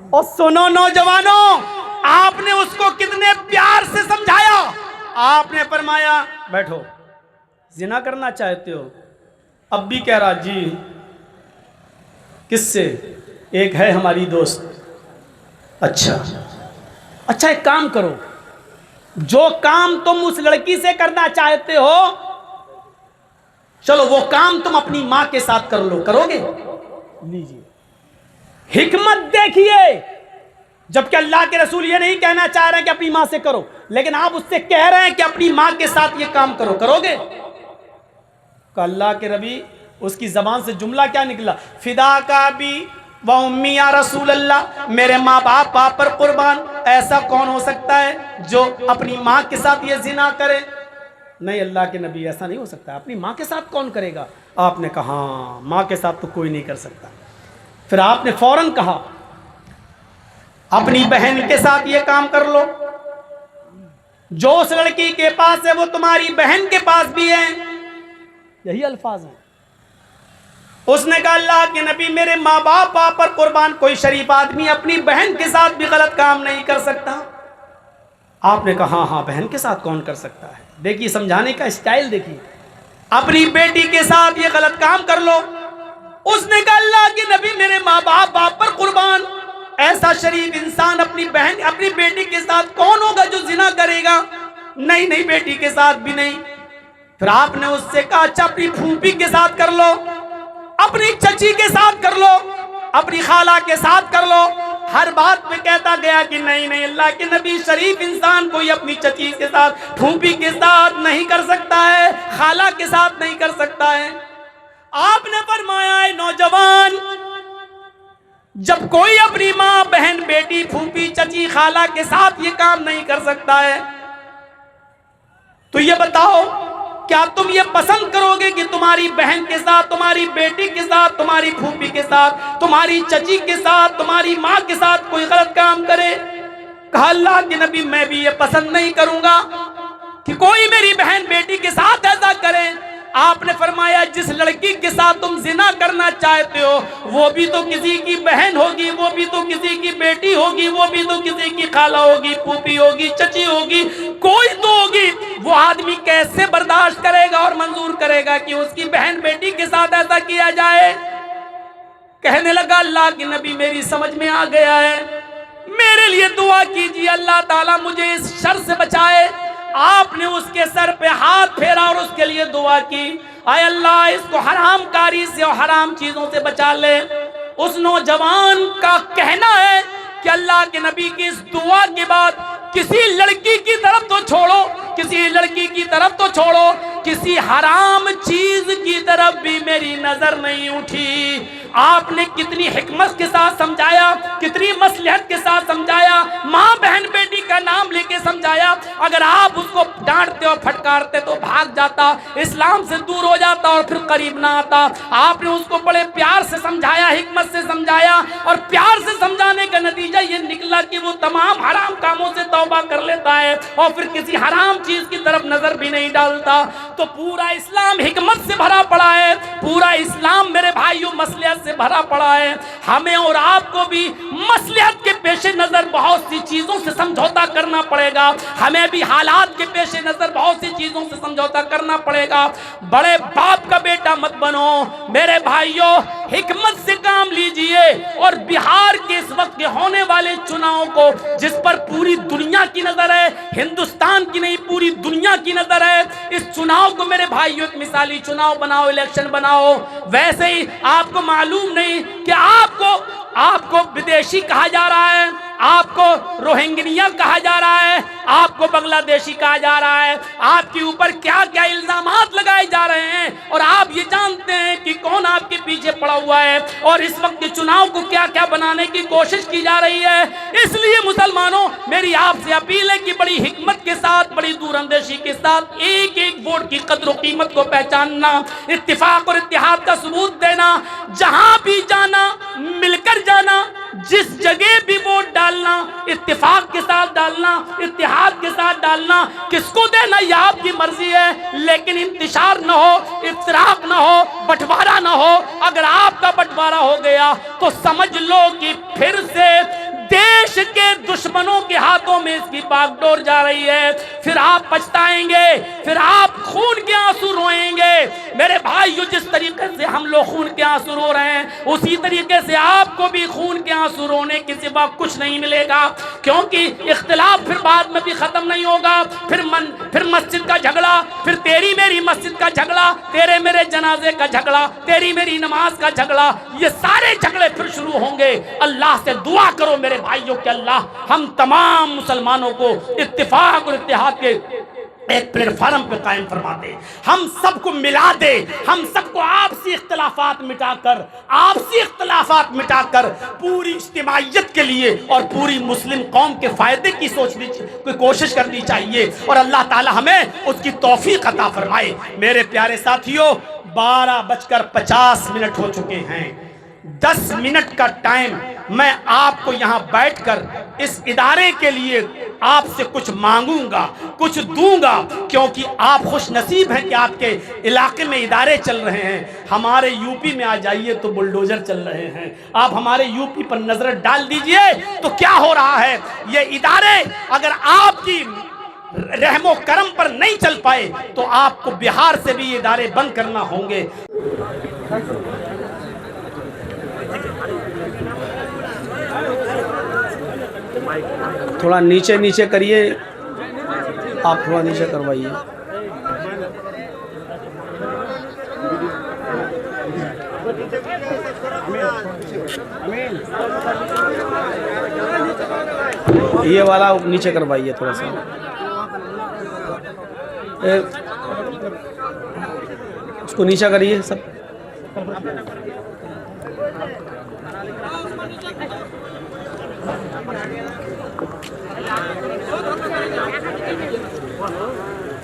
اور سنو نوجوانوں، آپ نے اس کو کتنے پیار سے سمجھایا۔ آپ نے فرمایا بیٹھو، زنا کرنا چاہتے ہو؟ اب بھی کہہ رہا جی۔ کس سے؟ ایک ہے ہماری دوست۔ اچھا ایک کام کرو، جو کام تم اس لڑکی سے کرنا چاہتے ہو، چلو وہ کام تم اپنی ماں کے ساتھ کر لو، کرو گے؟ لیجیے، حکمت دیکھیے، جبکہ اللہ کے رسول یہ نہیں کہنا چاہ رہے ہیں کہ اپنی ماں سے کرو، لیکن آپ اس سے کہہ رہے ہیں کہ اپنی ماں کے ساتھ یہ کام کرو، کرو گے؟ کہ اللہ کے نبی، اس کی زبان سے جملہ کیا نکلا؟ فدا کا بھی و امی یا رسول اللہ، میرے ماں باپ آپ پر قربان، ایسا کون ہو سکتا ہے جو اپنی ماں کے ساتھ یہ زنا کرے؟ نہیں اللہ کے نبی، ایسا نہیں ہو سکتا، اپنی ماں کے ساتھ کون کرے گا؟ آپ نے کہا ہاں، ماں کے ساتھ تو کوئی نہیں کر سکتا۔ پھر آپ نے فوراً کہا اپنی بہن کے ساتھ یہ کام کر لو، جو اس لڑکی کے پاس ہے وہ تمہاری بہن کے پاس بھی ہے، یہی الفاظ ہیں۔ اس نے کہا اللہ کے نبی، میرے ماں باپ آپ پر قربان، کوئی شریف آدمی اپنی بہن کے ساتھ بھی غلط کام نہیں کر سکتا۔ آپ نے کہا ہاں بہن کے ساتھ کون کر سکتا ہے؟ دیکھیے سمجھانے کا اسٹائل دیکھیے، اپنی بیٹی کے ساتھ یہ غلط کام کر لو۔ اس نے کہا اللہ کے نبی، میرے ماں باپ آپ پر قربان، ایسا شریف انسان اپنی بہن، اپنی بیٹی کے ساتھ کون ہوگا جو زنا کرے گا؟ نہیں نہیں، بیٹی کے ساتھ بھی نہیں۔ پھر آپ نے اس سے کہا اچھا اپنی پھوپھی کے ساتھ کر لو، اپنی چچی کے ساتھ کر لو، اپنی خالہ کے ساتھ کر لو۔ ہر بات میں کہتا گیا کہ نہیں نہیں، اللہ کے نبی، شریف انسان کوئی اپنی چچی کے ساتھ، پھوپھی کے ساتھ نہیں کر سکتا ہے، خالہ کے ساتھ نہیں کر سکتا ہے۔ آپ نے فرمایا ہے نوجوان، جب کوئی اپنی ماں، بہن، بیٹی، پھوپھی، چچی، خالہ کے ساتھ یہ کام نہیں کر سکتا ہے، تو یہ بتاؤ کیا تم یہ پسند کرو گے کہ تمہاری بہن کے ساتھ، تمہاری بیٹی کے ساتھ، تمہاری پھوپھی کے ساتھ، تمہاری چچی کے ساتھ، تمہاری ماں کے ساتھ کوئی غلط کام کرے؟ کہا اللہ کے نبی، میں بھی یہ پسند نہیں کروں گا کہ کوئی میری بہن بیٹی کے ساتھ ایسا کرے۔ آپ نے فرمایا جس لڑکی کے ساتھ تم زنا کرنا چاہتے ہو وہ بھی تو کسی کی بہن ہوگی، وہ بھی تو کسی کی بیٹی ہوگی، وہ بھی تو کسی کی خالہ ہوگی، پھوپھی ہوگی، چچی ہوگی، کوئی تو ہوگی۔ وہ آدمی کیسے برداشت کرے گا اور منظور کرے گا کہ اس کی بہن بیٹی کے ساتھ ایسا کیا جائے؟ کہنے لگا اللہ کے نبی میری سمجھ میں آ گیا ہے، میرے لیے دعا کیجیے اللہ تعالیٰ مجھے اس شر سے بچائے۔ آپ نے اس کے سر پہ ہاتھ پھیرا اور اس کے لیے دعا کی، اے اللہ اس کو حرام کاری سے اور حرام چیزوں سے بچا لے۔ اس نوجوان کا کہنا ہے کہ اللہ کے نبی کی اس دعا کے بعد کسی لڑکی کی طرف تو چھوڑو، کسی لڑکی کی طرف تو چھوڑو، کسی حرام چیز کی طرف بھی میری نظر نہیں اٹھی۔ آپ نے کتنی حکمت کے ساتھ سمجھایا، کتنی مصلحت کے ساتھ سمجھایا، ماں بہن بیٹی کا نام لے کے سمجھایا۔ اگر آپ اس کو ڈانٹتے اور پھٹکارتے تو بھاگ جاتا، اسلام سے دور ہو جاتا اور پھر قریب نہ آتا۔ آپ نے اس کو بڑے پیار سے سمجھایا، حکمت سے سمجھایا، اور پیار سے سمجھانے کا نتیجہ یہ نکلا کہ وہ تمام حرام کاموں سے توبہ کر لیتا ہے اور پھر کسی حرام چیز کی طرف نظر بھی نہیں ڈالتا۔ تو پورا اسلام حکمت سے بھرا پڑا ہے، پورا اسلام میرے بھائیوں مصلحت سے بھرا پڑا ہے۔ ہمیں اور آپ کو بھی مصلحت کے پیش نظر بہت سی چیزوں سے سمجھوتا کرنا پڑے گا، ہمیں بھی حالات کے پیش نظر بہت سی چیزوں سے سمجھوتا کرنا پڑے گا۔ بڑے باپ کا بیٹا مت بنو میرے بھائیوں، حکمت سے کام لیجئے۔ اور بہار کے اس وقت کے ہونے والے چناؤں کو جس پر پوری دنیا کی نظر ہے، ہندوستان کی نہیں پوری دنیا کی نظر ہے، اس چناؤ کو میرے بھائیوں ایک مثالی چناؤ بناؤ، الیکشن بناؤ۔ ویسے ہی آپ کو معلوم نہیں کہ آپ کو بدیشی کہا جا رہا ہے، آپ کو روہنگیا کہا جا رہا ہے، آپ کو بنگلہ دیشی کہا جا رہا ہے، آپ کے اوپر کیا کیا الزامات لگائے جا رہے ہیں، اور آپ یہ جانتے ہیں کہ کون آپ کے پیچھے پڑا ہوا ہے، اور اس وقت کے چناؤ کو کیا کیا بنانے کی کوشش کی جا رہی ہے۔ اس لیے مسلمانوں میری آپ سے اپیل ہے کہ بڑی حکمت کے ساتھ، بڑی دور اندیشی کے ساتھ ایک ایک ووٹ کی قدر و قیمت کو پہچاننا، اتفاق اور اتحاد کا ثبوت دینا، جہاں بھی جانا مل کر جانا، جس جگہ بھی ووٹ ڈالنا اتفاق کے ساتھ ڈالنا، اتحاد کے ساتھ ڈالنا۔ کس کو دینا یہ آپ کی مرضی ہے، لیکن انتشار نہ ہو، افتراق نہ ہو، بٹوارا نہ ہو۔ اگر آپ کا بٹوارا ہو گیا تو سمجھ لو کہ پھر سے دیش کے دشمنوں کے ہاتھوں میں اس کی باغ ڈور جا رہی ہے، پھر آپ پچھتائیں گے، پھر آپ خون کے آنسو روئیں گے۔ میرے بھائیو جس طریقے سے ہم لوگ خون کے آنسو رو رہے ہیں اسی طریقے سے آپ کو بھی خون کے آنسو رونے کے سوا کچھ نہیں ملے گا، کیونکہ اختلاف پھر بعد میں بھی ختم نہیں ہوگا۔ پھر مسجد کا جھگڑا، پھر تیری میری مسجد کا جھگڑا، تیرے میرے جنازے کا جھگڑا، تیری میری نماز کا جھگڑا، یہ سارے جھگڑے پھر شروع ہوں گے۔ اللہ سے دعا کرو میرے بھائیوں کہ اللہ ہم تمام مسلمانوں کو اتفاق اور اتحاد کے ایک پلیٹ فارم پہ قائم فرما دے، ہم سب کو ملا دے، ہم سب کو آپسی اختلافات مٹا کر پوری اجتماعیت کے لیے اور پوری مسلم قوم کے فائدے کی کوشش کرنی چاہیے، اور اللہ تعالی ہمیں اس کی توفیق عطا فرمائے۔ میرے پیارے ساتھیوں 12:50 ہو چکے ہیں، 10 منٹ کا ٹائم میں آپ کو یہاں بیٹھ کر اس ادارے کے لیے آپ سے کچھ مانگوں گا، کچھ دوں گا، کیونکہ آپ خوش نصیب ہیں کہ آپ کے علاقے میں ادارے چل رہے ہیں۔ ہمارے یو پی میں آ جائیے تو بلڈوزر چل رہے ہیں، آپ ہمارے یو پی پر نظر ڈال دیجئے تو کیا ہو رہا ہے۔ یہ ادارے اگر آپ کی رحم و کرم پر نہیں چل پائے تو آپ کو بہار سے بھی یہ ادارے بند کرنا ہوں گے۔ تھوڑا نیچے کریے، آپ تھوڑا نیچے کروائیے۔ یہ والا نیچے کروائیے تھوڑا سا، اس کو نیچے کریے سب۔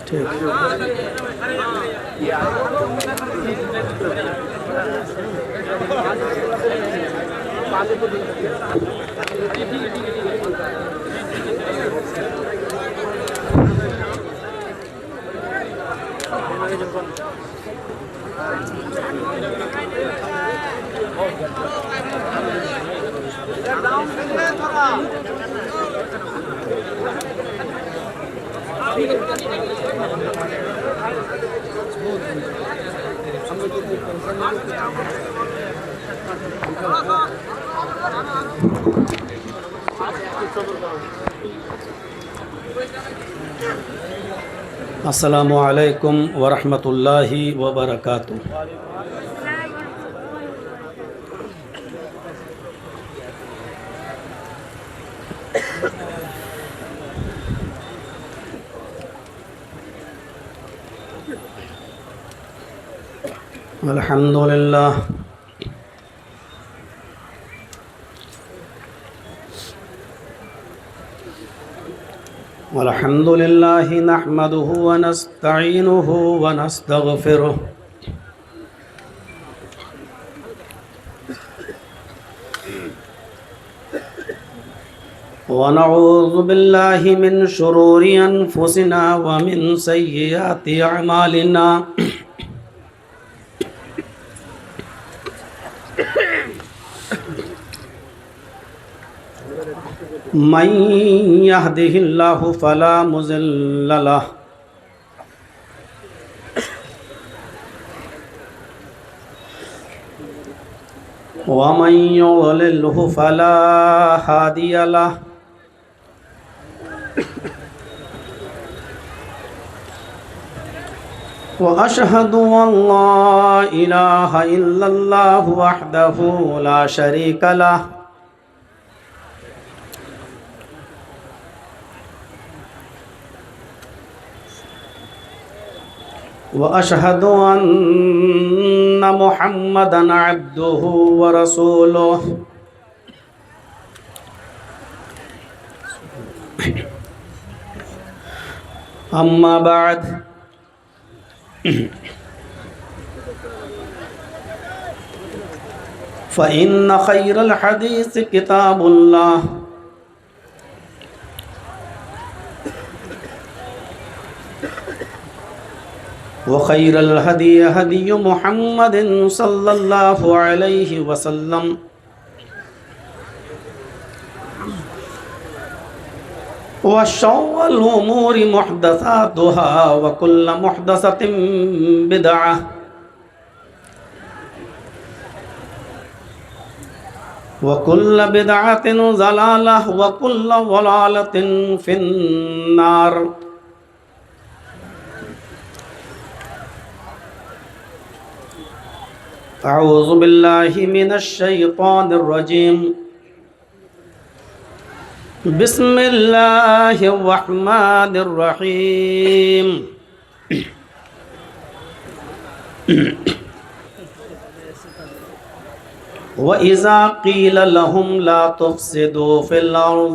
ٹھیک السلام علیکم ورحمۃ اللہ وبرکاتہ۔ الحمد للہ الحمد للہ نحمده ونستعینه ونستغفره ونعوذ باللہ من شرور انفسنا ومن سیئات اعمالنا من يهده الله فلا مضل له ومن يضلله فلا هادي له وأشهد أن لا إله إلا الله وحده لا شريك له وأشهد أن محمدًا عبده ورسوله أما بعد فإن خير الحديث كتاب الله وخير الهدي هدي محمد صلى الله عليه وسلم وشر الأمور محدثاتها وكل محدثة بدعة وكل بدعة ضلالة وكل ضلالة في النار اعوذ باللہ من الشیطان الرجیم بسم اللہ الرحمن الرحیم وَإِذَا قِيلَ لَهُمْ لَا تُفْسِدُوا فِي الْأَرْضِ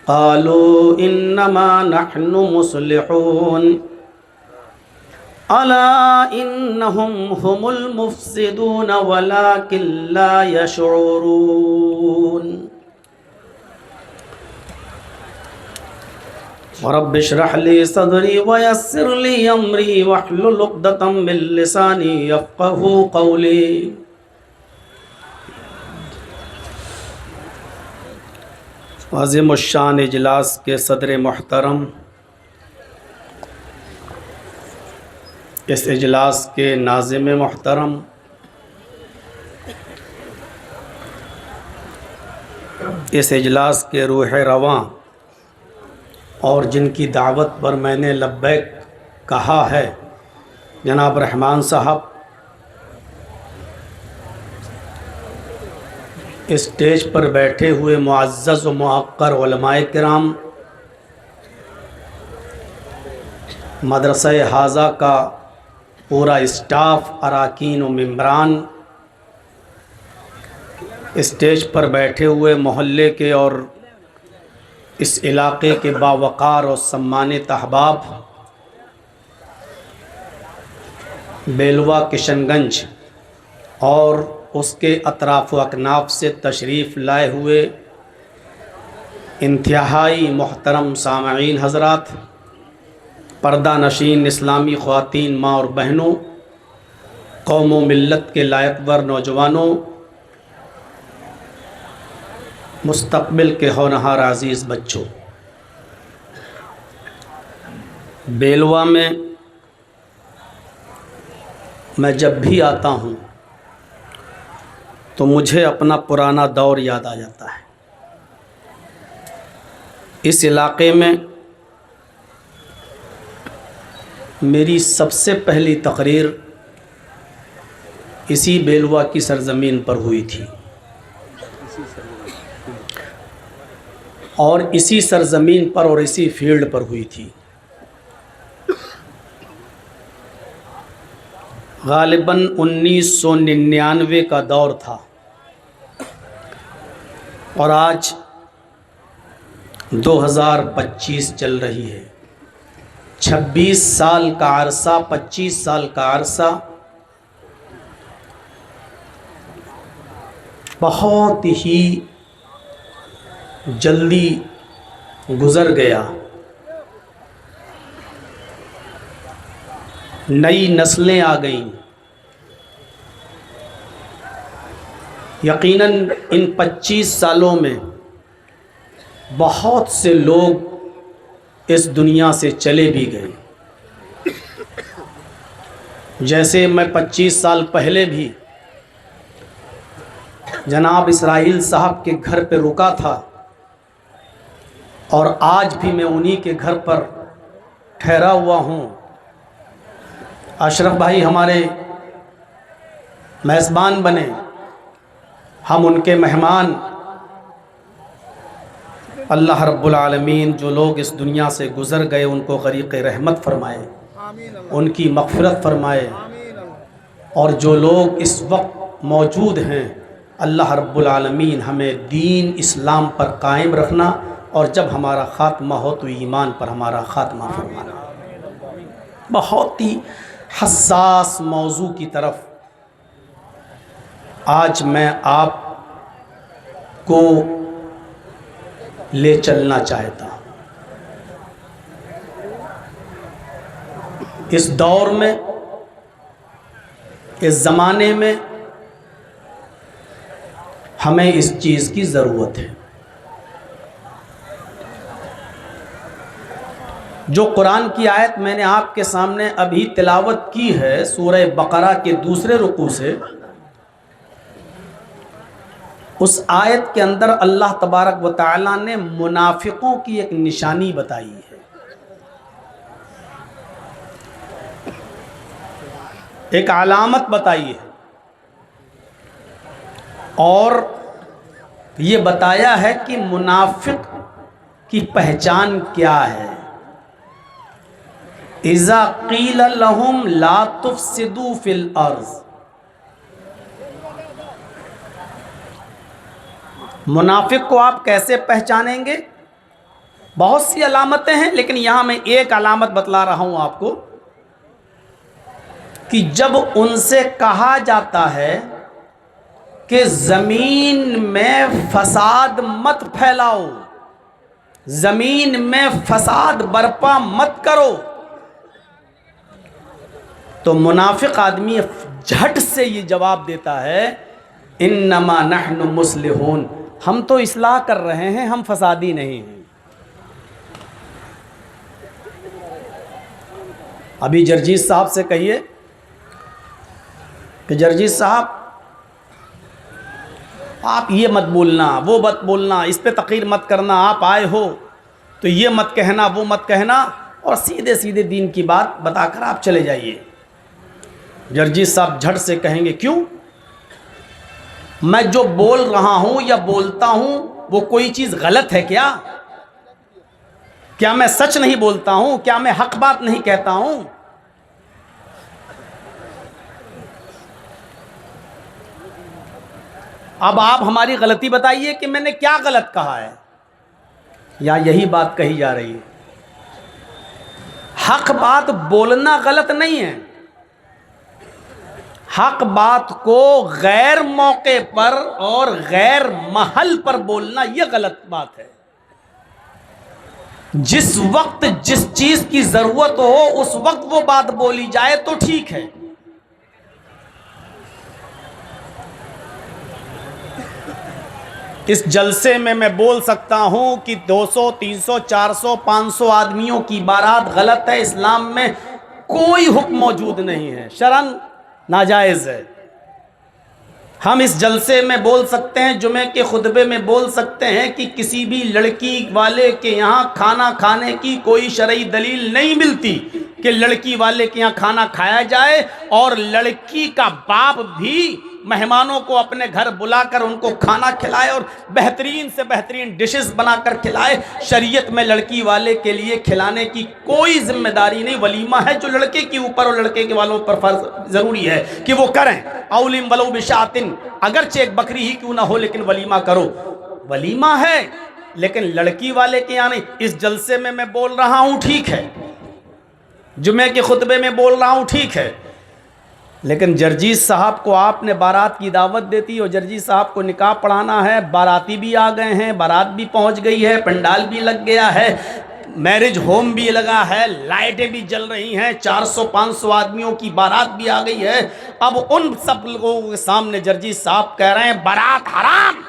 قَالُوا إِنَّمَا نَحْنُ مُصْلِحُونَ أَلَا إِنَّهُمْ هُمُ الْمُفْسِدُونَ وَلَكِنْ لَا يَشْعُرُونَ رب اشرح لي صدري ويسر لي أمري واحلل عقدة من لساني يفقهوا قولي عظیم الشان اجلاس کے صدر محترم، اس اجلاس کے ناظم محترم، اس اجلاس کے روح رواں اور جن کی دعوت پر میں نے لبیک کہا ہے، جناب رحمان صاحب، اسٹیج پر بیٹھے ہوئے معزز و موقر علماء کرام، مدرسہ حاضہ کا پورا اسٹاف، اراکین و ممبران، اسٹیج پر بیٹھے ہوئے محلے کے اور اس علاقے کے باوقار و سمانت احباب، بیلوا کشن گنج اور اس کے اطراف و اکناف سے تشریف لائے ہوئے انتہائی محترم سامعین حضرات، پردہ نشین اسلامی خواتین، ماں اور بہنوں، قوم و ملت کے لائق ور نوجوانوں، مستقبل کے ہونہار عزیز بچوں، بیلوا میں میں جب بھی آتا ہوں تو مجھے اپنا پرانا دور یاد آ جاتا ہے۔ اس علاقے میں میری سب سے پہلی تقریر اسی بیلوا کی سرزمین پر ہوئی تھی، اور اسی سرزمین پر اور اسی فیلڈ پر ہوئی تھی۔ غالباً 1999 کا دور تھا، اور آج 2025 چل رہی ہے۔ 26 سال کا عرصہ، 25 سال کا عرصہ بہت ہی جلدی گزر گیا۔ نئی نسلیں آ گئیں۔ یقیناً ان 25 سالوں میں بہت سے لوگ اس دنیا سے چلے بھی گئے۔ جیسے میں 25 سال پہلے بھی جناب اسرائیل صاحب کے گھر پہ رکا تھا، اور آج بھی میں انہی کے گھر پر ٹھہرا ہوا ہوں۔ اشرف بھائی ہمارے میزبان بنے، ہم ان کے مہمان۔ اللہ رب العالمین جو لوگ اس دنیا سے گزر گئے ان کو غریق رحمت فرمائے، ان کی مغفرت فرمائے، اور جو لوگ اس وقت موجود ہیں اللہ رب العالمین ہمیں دین اسلام پر قائم رکھنا، اور جب ہمارا خاتمہ ہو تو ایمان پر ہمارا خاتمہ فرمانا۔ بہت ہی حساس موضوع کی طرف آج میں آپ کو لے چلنا چاہتا ہوں۔ اس دور میں، اس زمانے میں ہمیں اس چیز کی ضرورت ہے۔ جو قرآن کی آیت میں نے آپ کے سامنے ابھی تلاوت کی ہے سورہ بقرہ کے دوسرے رکوع سے، اس آیت کے اندر اللہ تبارک و تعالیٰ نے منافقوں کی ایک نشانی بتائی ہے۔ ایک علامت بتائی ہے، اور یہ بتایا ہے کہ منافق کی پہچان کیا ہے۔ اذا قیل لهم لا تفسدوا فی الارض، منافق کو آپ کیسے پہچانیں گے؟ بہت سی علامتیں ہیں، لیکن یہاں میں ایک علامت بتلا رہا ہوں آپ کو، کہ جب ان سے کہا جاتا ہے کہ زمین میں فساد مت پھیلاؤ، زمین میں فساد برپا مت کرو، تو منافق آدمی جھٹ سے یہ جواب دیتا ہے انما نحن مصلحون، ہم تو اصلاح کر رہے ہیں، ہم فسادی نہیں ہیں۔ ابھی جرجیت صاحب سے کہیے کہ جرجیت صاحب آپ یہ مت بولنا، وہ مت بولنا، اس پہ تقریر مت کرنا، آپ آئے ہو تو یہ مت کہنا، وہ مت کہنا، اور سیدھے سیدھے دین کی بات بتا کر آپ چلے جائیے۔ جرجیت صاحب جھٹ سے کہیں گے کیوں؟ میں جو بول رہا ہوں یا بولتا ہوں وہ کوئی چیز غلط ہے کیا؟ کیا میں سچ نہیں بولتا ہوں؟ کیا میں حق بات نہیں کہتا ہوں؟ اب آپ ہماری غلطی بتائیے کہ میں نے کیا غلط کہا ہے، یا یہی بات کہی جا رہی ہے؟ حق بات بولنا غلط نہیں ہے، حق بات کو غیر موقع پر اور غیر محل پر بولنا یہ غلط بات ہے۔ جس وقت جس چیز کی ضرورت ہو اس وقت وہ بات بولی جائے تو ٹھیک ہے. اس جلسے میں بول سکتا ہوں کہ 200 300 400 500 آدمیوں کی بارات غلط ہے. اسلام میں کوئی حکم موجود نہیں ہے، شرعاً ناجائز ہے. ہم اس جلسے میں بول سکتے ہیں، جمعے کے خطبے میں بول سکتے ہیں کہ کسی بھی لڑکی والے کے یہاں کھانا کھانے کی کوئی شرعی دلیل نہیں ملتی کہ لڑکی والے کے یہاں کھانا کھایا جائے، اور لڑکی کا باپ بھی مہمانوں کو اپنے گھر بلا کر ان کو کھانا کھلائے اور بہترین سے بہترین ڈشز بنا کر کھلائے. شریعت میں لڑکی والے کے لیے کھلانے کی کوئی ذمہ داری نہیں. ولیمہ ہے جو لڑکے کے اوپر اور لڑکے کے والوں پر فرض ضروری ہے کہ وہ کریں. اولم ولو بشاتن، اگرچہ ایک بکری ہی کیوں نہ ہو لیکن ولیمہ کرو. ولیمہ ہے لیکن لڑکی والے کے یہاں نہیں. اس جلسے میں بول رہا ہوں ٹھیک ہے، جمعے کے خطبے میں بول رہا ہوں ٹھیک ہے، لیکن جرجیز صاحب کو آپ نے بارات کی دعوت دیتی اور جرجیز صاحب کو نکاح پڑھانا ہے. باراتی بھی آ گئے ہیں، بارات بھی پہنچ گئی ہے، پنڈال بھی لگ گیا ہے، میرج ہوم بھی لگا ہے، لائٹیں بھی جل رہی ہیں، 400 500 آدمیوں کی بارات بھی آ گئی ہے. اب ان سب لوگوں کے سامنے جرجیز صاحب کہہ رہے ہیں بارات حرام،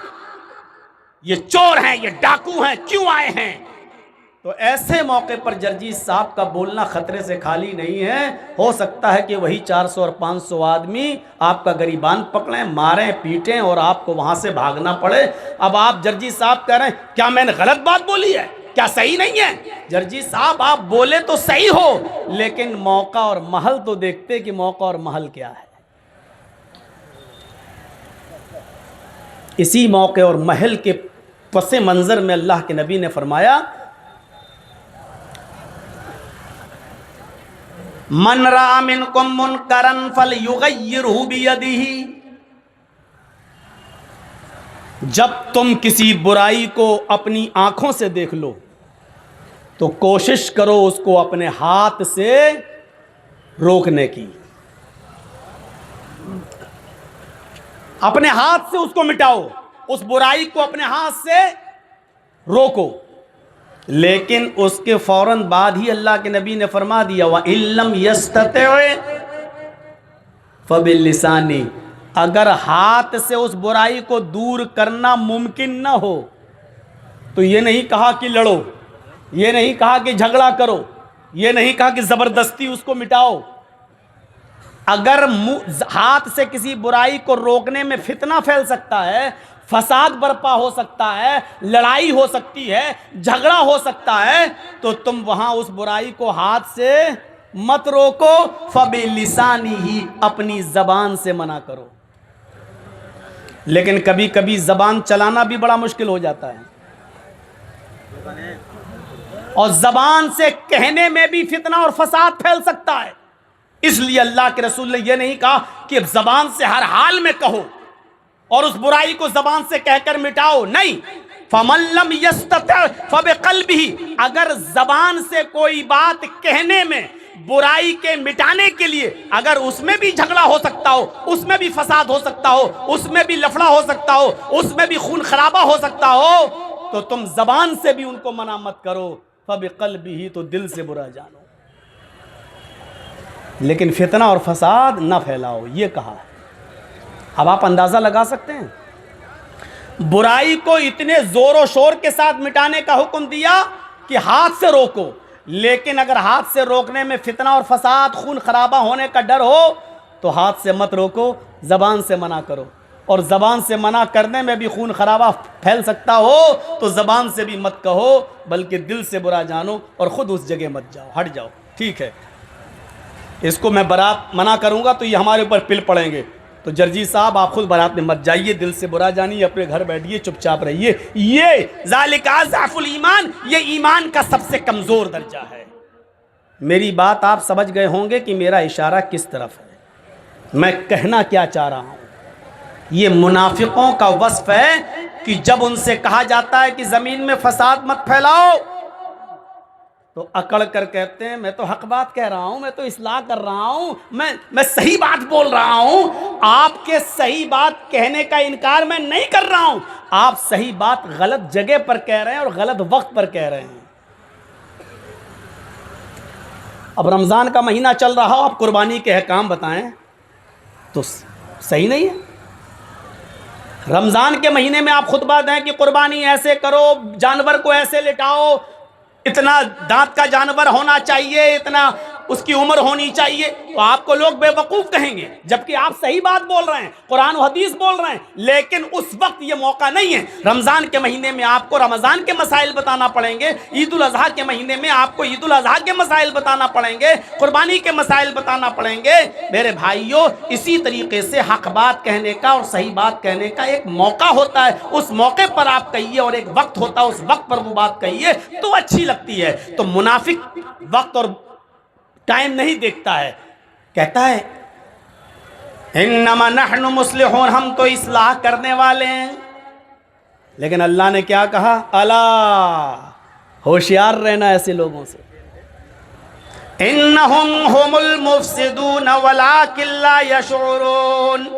یہ چور ہیں، یہ ڈاکو ہیں، کیوں آئے ہیں؟ تو ایسے موقع پر جرجیز صاحب کا بولنا خطرے سے خالی نہیں ہے. ہو سکتا ہے کہ وہی 400 اور 500 آدمی آپ کا گریبان پکڑیں، ماریں، پیٹیں اور آپ کو وہاں سے بھاگنا پڑے. اب آپ جرجیز صاحب کہہ رہے ہیں کیا میں نے غلط بات بولی ہے، کیا صحیح نہیں ہے؟ جرجیز صاحب آپ بولے تو صحیح ہو، لیکن موقع اور محل تو دیکھتے کہ موقع اور محل کیا ہے. اسی موقع اور محل کے پس منظر میں اللہ کے نبی نے فرمایا من رأى منكم منکرا فلیغیرہ بیدہ، جب تم کسی برائی کو اپنی آنکھوں سے دیکھ لو تو کوشش کرو اس کو اپنے ہاتھ سے روکنے کی، اپنے ہاتھ سے اس کو مٹاؤ، اس برائی کو اپنے ہاتھ سے روکو. لیکن اس کے فوراً بعد ہی اللہ کے نبی نے فرما دیا وَإِن لَّمْ يَسْتَطِعْ فَبِاللِّسَانِ، اگر ہاتھ سے اس برائی کو دور کرنا ممکن نہ ہو تو یہ نہیں کہا کہ لڑو، یہ نہیں کہا کہ جھگڑا کرو، یہ نہیں کہا کہ زبردستی اس کو مٹاؤ. اگر ہاتھ سے کسی برائی کو روکنے میں فتنہ پھیل سکتا ہے، فساد برپا ہو سکتا ہے، لڑائی ہو سکتی ہے، جھگڑا ہو سکتا ہے، تو تم وہاں اس برائی کو ہاتھ سے مت روکو، فَبِلِسَانِهِ، اپنی زبان سے منع کرو. لیکن کبھی کبھی زبان چلانا بھی بڑا مشکل ہو جاتا ہے، اور زبان سے کہنے میں بھی فتنہ اور فساد پھیل سکتا ہے. اس لیے اللہ کے رسول نے یہ نہیں کہا کہ زبان سے ہر حال میں کہو اور اس برائی کو زبان سے کہہ کر مٹاؤ، نہیں. فَمَن لَّمْ يَسْتَطِعْ فَبِقَلْبِهِ، اگر زبان سے کوئی بات کہنے میں برائی کے مٹانے کے لیے اگر اس میں بھی جھگڑا ہو سکتا ہو، اس میں بھی فساد ہو سکتا ہو، اس میں بھی لفڑا ہو سکتا ہو، اس میں بھی خون خرابہ ہو سکتا ہو، تو تم زبان سے بھی ان کو منع مت کرو. فَبِقَلْبِهِ، تو دل سے برا جانو، لیکن فتنہ اور فساد نہ پھیلاؤ، یہ کہا ہے. اب آپ اندازہ لگا سکتے ہیں برائی کو اتنے زور و شور کے ساتھ مٹانے کا حکم دیا کہ ہاتھ سے روکو، لیکن اگر ہاتھ سے روکنے میں فتنہ اور فساد خون خرابہ ہونے کا ڈر ہو تو ہاتھ سے مت روکو، زبان سے منع کرو. اور زبان سے منع کرنے میں بھی خون خرابہ پھیل سکتا ہو تو زبان سے بھی مت کہو بلکہ دل سے برا جانو اور خود اس جگہ مت جاؤ، ہٹ جاؤ. ٹھیک ہے، اس کو میں برات منع کروں گا تو یہ ہمارے اوپر پل پڑیں گے، تو جرجیز صاحب آپ خود برات میں مت جائیے، دل سے برا جانیے، اپنے گھر بیٹھیے، چپ چاپ رہیے. یہ ذالک ضعف الایمان، یہ ایمان کا سب سے کمزور درجہ ہے. میری بات آپ سمجھ گئے ہوں گے کہ میرا اشارہ کس طرف ہے، میں کہنا کیا چاہ رہا ہوں. یہ منافقوں کا وصف ہے کہ جب ان سے کہا جاتا ہے کہ زمین میں فساد مت پھیلاؤ تو اکڑ کر کہتے ہیں میں تو حق بات کہہ رہا ہوں، میں تو اصلاح کر رہا ہوں، میں صحیح بات بول رہا ہوں. آپ کے صحیح بات کہنے کا انکار میں نہیں کر رہا ہوں، آپ صحیح بات غلط جگہ پر کہہ رہے ہیں اور غلط وقت پر کہہ رہے ہیں. اب رمضان کا مہینہ چل رہا ہو، آپ قربانی کے احکام بتائیں تو صحیح نہیں ہے۔ رمضان کے مہینے میں آپ خطبہ دیں کہ قربانی ایسے کرو، جانور کو ایسے لٹاؤ، اتنا دانت کا جانور ہونا چاہیے، اتنا اس کی عمر ہونی چاہیے، تو آپ کو لوگ بے وقوف کہیں گے، جبکہ آپ صحیح بات بول رہے ہیں، قرآن و حدیث بول رہے ہیں، لیکن اس وقت یہ موقع نہیں ہے۔ رمضان کے مہینے میں آپ کو رمضان کے مسائل بتانا پڑیں گے، عید الاضحیٰ کے مہینے میں آپ کو عید الاضحیٰ کے مسائل بتانا پڑیں گے، قربانی کے مسائل بتانا پڑیں گے۔ میرے بھائیوں، اسی طریقے سے حق بات کہنے کا اور صحیح بات کہنے کا ایک موقع ہوتا ہے، اس موقع پر آپ کہیے، اور ایک وقت ہوتا ہے، اس وقت پر وہ بات کہیے تو اچھی لگتی ہے۔ تو منافق وقت اور ٹائم نہیں دیکھتا ہے، کہتا ہے انما نحن مصلحون، ہم تو اصلاح کرنے والے ہیں، لیکن اللہ نے کیا کہا؟ الا، ہوشیار رہنا ایسے لوگوں سے، انہم هم المفسدون ولکن لا یشعرون،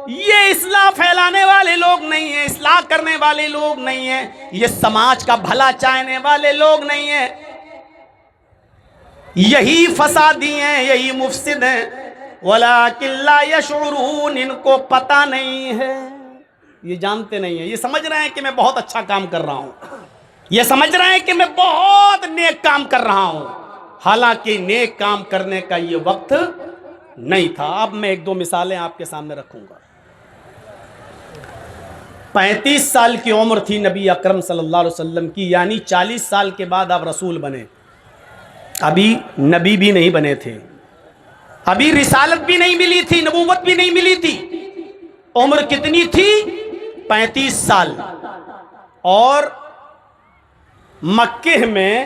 یہ اصلاح پھیلانے والے لوگ نہیں ہیں، اصلاح کرنے والے لوگ نہیں ہیں، یہ سماج کا بھلا چاہنے والے لوگ نہیں ہیں، یہی فسادی ہیں، یہی مفسد ہیں، وَلَٰكِن لَا يَشْعُرُونَ، ان کو پتہ نہیں ہے، یہ جانتے نہیں ہیں، یہ سمجھ رہے ہیں کہ میں بہت اچھا کام کر رہا ہوں، یہ سمجھ رہے ہیں کہ میں بہت نیک کام کر رہا ہوں، حالانکہ نیک کام کرنے کا یہ وقت نہیں تھا۔ اب میں ایک دو مثالیں آپ کے سامنے رکھوں گا۔ 35 سال کی عمر تھی نبی اکرم صلی اللہ علیہ وسلم کی، یعنی 40 سال کے بعد آپ رسول بنے، ابھی نبی بھی نہیں بنے تھے، ابھی رسالت بھی نہیں ملی تھی، نبوت بھی نہیں ملی تھی، عمر کتنی تھی؟ 35 سال، اور مکہ میں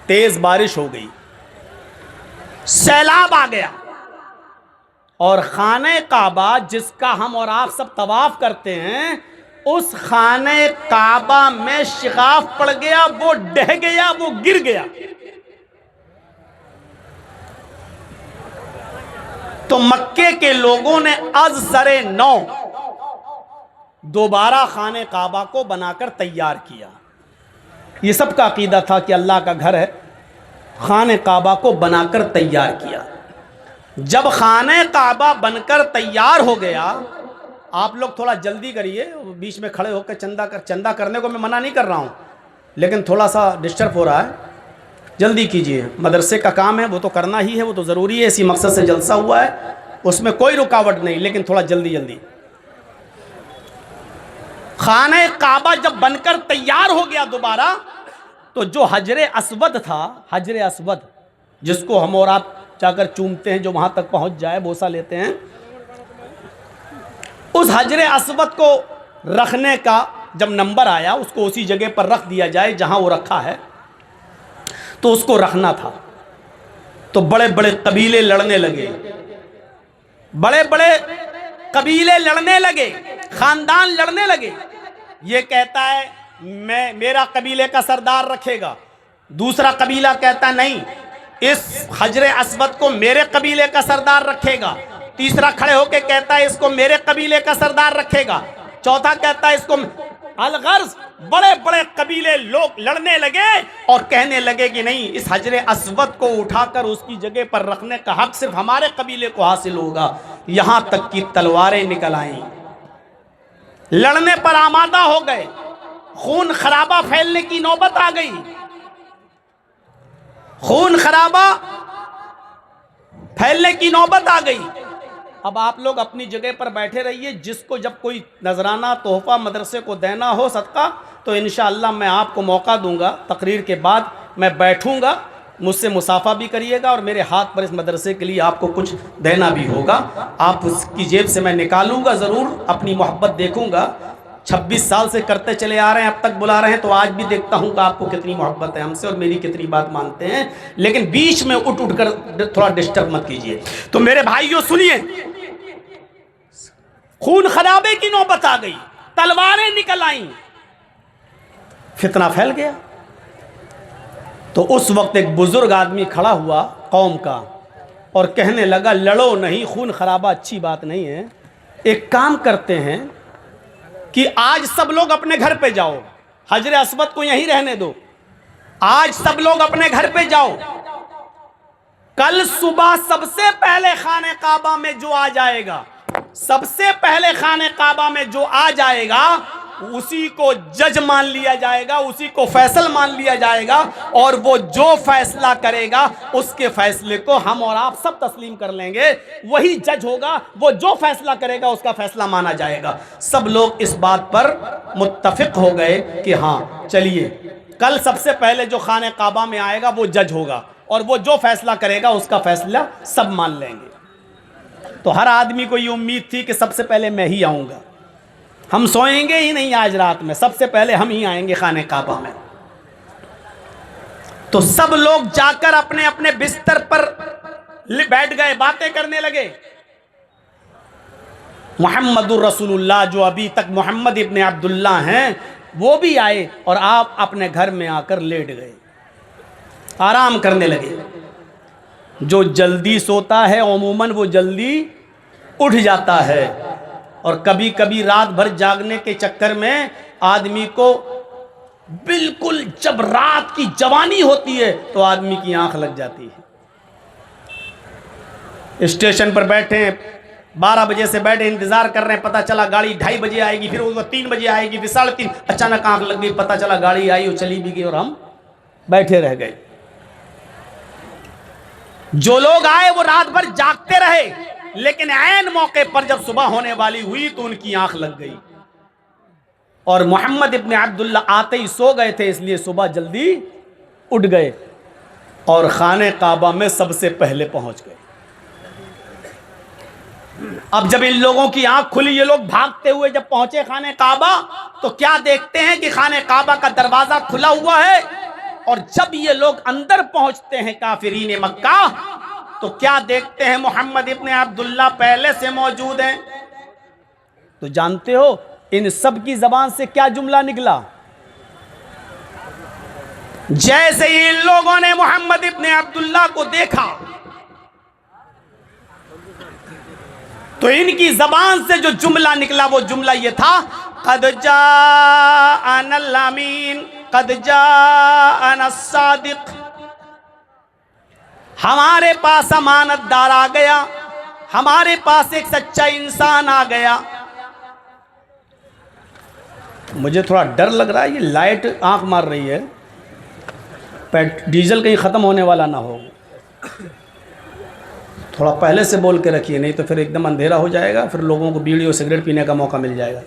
تیز بارش ہو گئی، سیلاب آ گیا، اور خانہ کعبہ جس کا ہم اور آپ سب طواف کرتے ہیں، اس خانہ کعبہ میں شگاف پڑ گیا، وہ ڈہ گیا، وہ گر گیا۔ تو مکے کے لوگوں نے از سر نو دوبارہ خانہ کعبہ کو بنا کر تیار کیا۔ یہ سب کا عقیدہ تھا کہ اللہ کا گھر ہے، خانہ کعبہ کو بنا کر تیار کیا۔ جب خانہ کعبہ بن کر تیار ہو گیا، آپ لوگ تھوڑا جلدی کریے، بیچ میں کھڑے ہو کے چندہ کرنے کو میں منع نہیں کر رہا ہوں، لیکن تھوڑا سا ڈسٹرب ہو رہا ہے، جلدی کیجئے، مدرسے کا کام ہے، وہ تو کرنا ہی ہے، وہ تو ضروری ہے، اسی مقصد سے جلسہ ہوا ہے، اس میں کوئی رکاوٹ نہیں، لیکن تھوڑا جلدی۔ خانہ کعبہ جب بن کر تیار ہو گیا دوبارہ، تو جو حجر اسود تھا، حجر اسود جس کو ہم اور آپ جا کر چومتے ہیں، جو وہاں تک پہنچ جائے، بوسہ لیتے ہیں، اس حجر اسود کو رکھنے کا جب نمبر آیا، اس کو اسی جگہ پر رکھ دیا جائے جہاں وہ رکھا ہے، تو اس کو رکھنا تھا۔ تو بڑے بڑے قبیلے لڑنے لگے، بڑے بڑے قبیلے لڑنے لگے، خاندان لڑنے لگے۔ یہ کہتا ہے میرا قبیلے کا سردار رکھے گا، دوسرا قبیلہ کہتا نہیں، اس حجر اسود کو میرے قبیلے کا سردار رکھے گا، تیسرا کھڑے ہو کے کہتا ہے اس کو میرے قبیلے کا سردار رکھے گا، چوتھا کہتا ہے اس کو۔ الغرض بڑے بڑے قبیلے لوگ لڑنے لگے اور کہنے لگے کہ نہیں، اس حجر اسود کو اٹھا کر اس کی جگہ پر رکھنے کا حق صرف ہمارے قبیلے کو حاصل ہوگا، یہاں تک کہ تلواریں نکل آئیں، لڑنے پر آمادہ ہو گئے، خون خرابہ پھیلنے کی نوبت آ گئی، خون خرابہ پھیلنے کی نوبت آ گئی۔ اب آپ لوگ اپنی جگہ پر بیٹھے رہیے، جس کو جب کوئی نذرانہ تحفہ مدرسے کو دینا ہو، صدقہ، تو انشاءاللہ میں آپ کو موقع دوں گا، تقریر کے بعد میں بیٹھوں گا، مجھ سے مصافحہ بھی کریے گا، اور میرے ہاتھ پر اس مدرسے کے لیے آپ کو کچھ دینا بھی ہوگا، آپ اس کی جیب سے میں نکالوں گا، ضرور اپنی محبت دیکھوں گا۔ 26 سال سے کرتے چلے آ رہے ہیں، اب تک بلا رہے ہیں، تو آج بھی دیکھتا ہوں کہ آپ کو کتنی محبت ہے ہم سے اور میری کتنی بات مانتے ہیں، لیکن بیچ میں اٹھ کر تھوڑا ڈسٹرب مت کیجئے۔ تو میرے بھائیوں سنیے، خون خرابے کی نوبت آ گئی، تلواریں نکل آئیں، فتنہ پھیل گیا۔ تو اس وقت ایک بزرگ آدمی کھڑا ہوا قوم کا اور کہنے لگا، لڑو نہیں، خون خرابہ اچھی بات نہیں ہے، ایک کام کرتے ہیں کہ آج سب لوگ اپنے گھر پہ جاؤ، حجر اسود کو یہیں رہنے دو، آج سب لوگ اپنے گھر پہ جاؤ، کل صبح سب سے پہلے خانہ کعبہ میں جو آ جائے گا، سب سے پہلے خانہ کعبہ میں جو آ جائے گا اسی کو جج مان لیا جائے گا، اسی کو فیصل مان لیا جائے گا، اور وہ جو فیصلہ کرے گا اس کے فیصلے کو ہم اور آپ سب تسلیم کر لیں گے۔ وہی جج ہوگا، وہ جو فیصلہ کرے گا اس کا فیصلہ مانا جائے گا۔ سب لوگ اس بات پر متفق ہو گئے کہ ہاں چلیے کل سب سے پہلے جو خانہ کعبہ میں آئے گا وہ جج ہوگا، اور وہ جو فیصلہ کرے گا اس کا فیصلہ سب مان لیں گے۔ تو ہر آدمی کو یہ امید تھی کہ سب سے پہلے میں ہی آؤں گا، ہم سوئیں گے ہی نہیں آج رات میں، سب سے پہلے ہم ہی آئیں گے خانہ کعبہ میں۔ تو سب لوگ جا کر اپنے اپنے بستر پر بیٹھ گئے، باتیں کرنے لگے۔ محمد الرسول اللہ، جو ابھی تک محمد ابن عبداللہ ہیں، وہ بھی آئے اور آپ اپنے گھر میں آ کر لیٹ گئے، آرام کرنے لگے۔ جو جلدی سوتا ہے عموماً وہ جلدی اٹھ جاتا ہے، اور کبھی کبھی رات بھر جاگنے کے چکر میں آدمی کو بالکل جب رات کی جوانی ہوتی ہے تو آدمی کی آنکھ لگ جاتی ہے۔ اسٹیشن پر بیٹھے ہیں، 12 بجے سے بیٹھے انتظار کر رہے ہیں، پتہ چلا گاڑی 2:30 بجے آئے گی، پھر وہ 3 بجے آئے گی، پھر 3:30، اچانک آنکھ لگ گئی، پتہ چلا گاڑی آئی اور چلی بھی گئی اور ہم بیٹھے رہ گئے۔ جو لوگ آئے وہ رات بھر جاگتے رہے، لیکن عین موقع پر جب صبح ہونے والی ہوئی تو ان کی آنکھ لگ گئی، اور محمد ابن عبداللہ آتے ہی سو گئے تھے، اس لیے صبح جلدی اٹھ گئے اور خانہ کعبہ میں سب سے پہلے پہنچ گئے۔ اب جب ان لوگوں کی آنکھ کھلی، یہ لوگ بھاگتے ہوئے جب پہنچے خانہ کعبہ تو کیا دیکھتے ہیں کہ خانہ کعبہ کا دروازہ کھلا ہوا ہے، اور جب یہ لوگ اندر پہنچتے ہیں کافرین مکہ تو کیا دیکھتے ہیں؟ محمد ابن عبداللہ پہلے سے موجود ہیں۔ تو جانتے ہو ان سب کی زبان سے کیا جملہ نکلا؟ جیسے ہی ان لوگوں نے محمد ابن عبداللہ کو دیکھا تو ان کی زبان سے جو جملہ نکلا وہ جملہ یہ تھا، قد جاءنا الامین قد جاءنا الصادق، ہمارے پاس امانت دار آ گیا، ہمارے پاس ایک سچا انسان آ گیا۔ مجھے تھوڑا ڈر لگ رہا ہے، یہ لائٹ آنکھ مار رہی ہے، ڈیزل کہیں ختم ہونے والا نہ ہو، تھوڑا پہلے سے بول کے رکھیے، نہیں تو پھر ایک دم اندھیرا ہو جائے گا، پھر لوگوں کو بیڑی اور سگریٹ پینے کا موقع مل جائے گا۔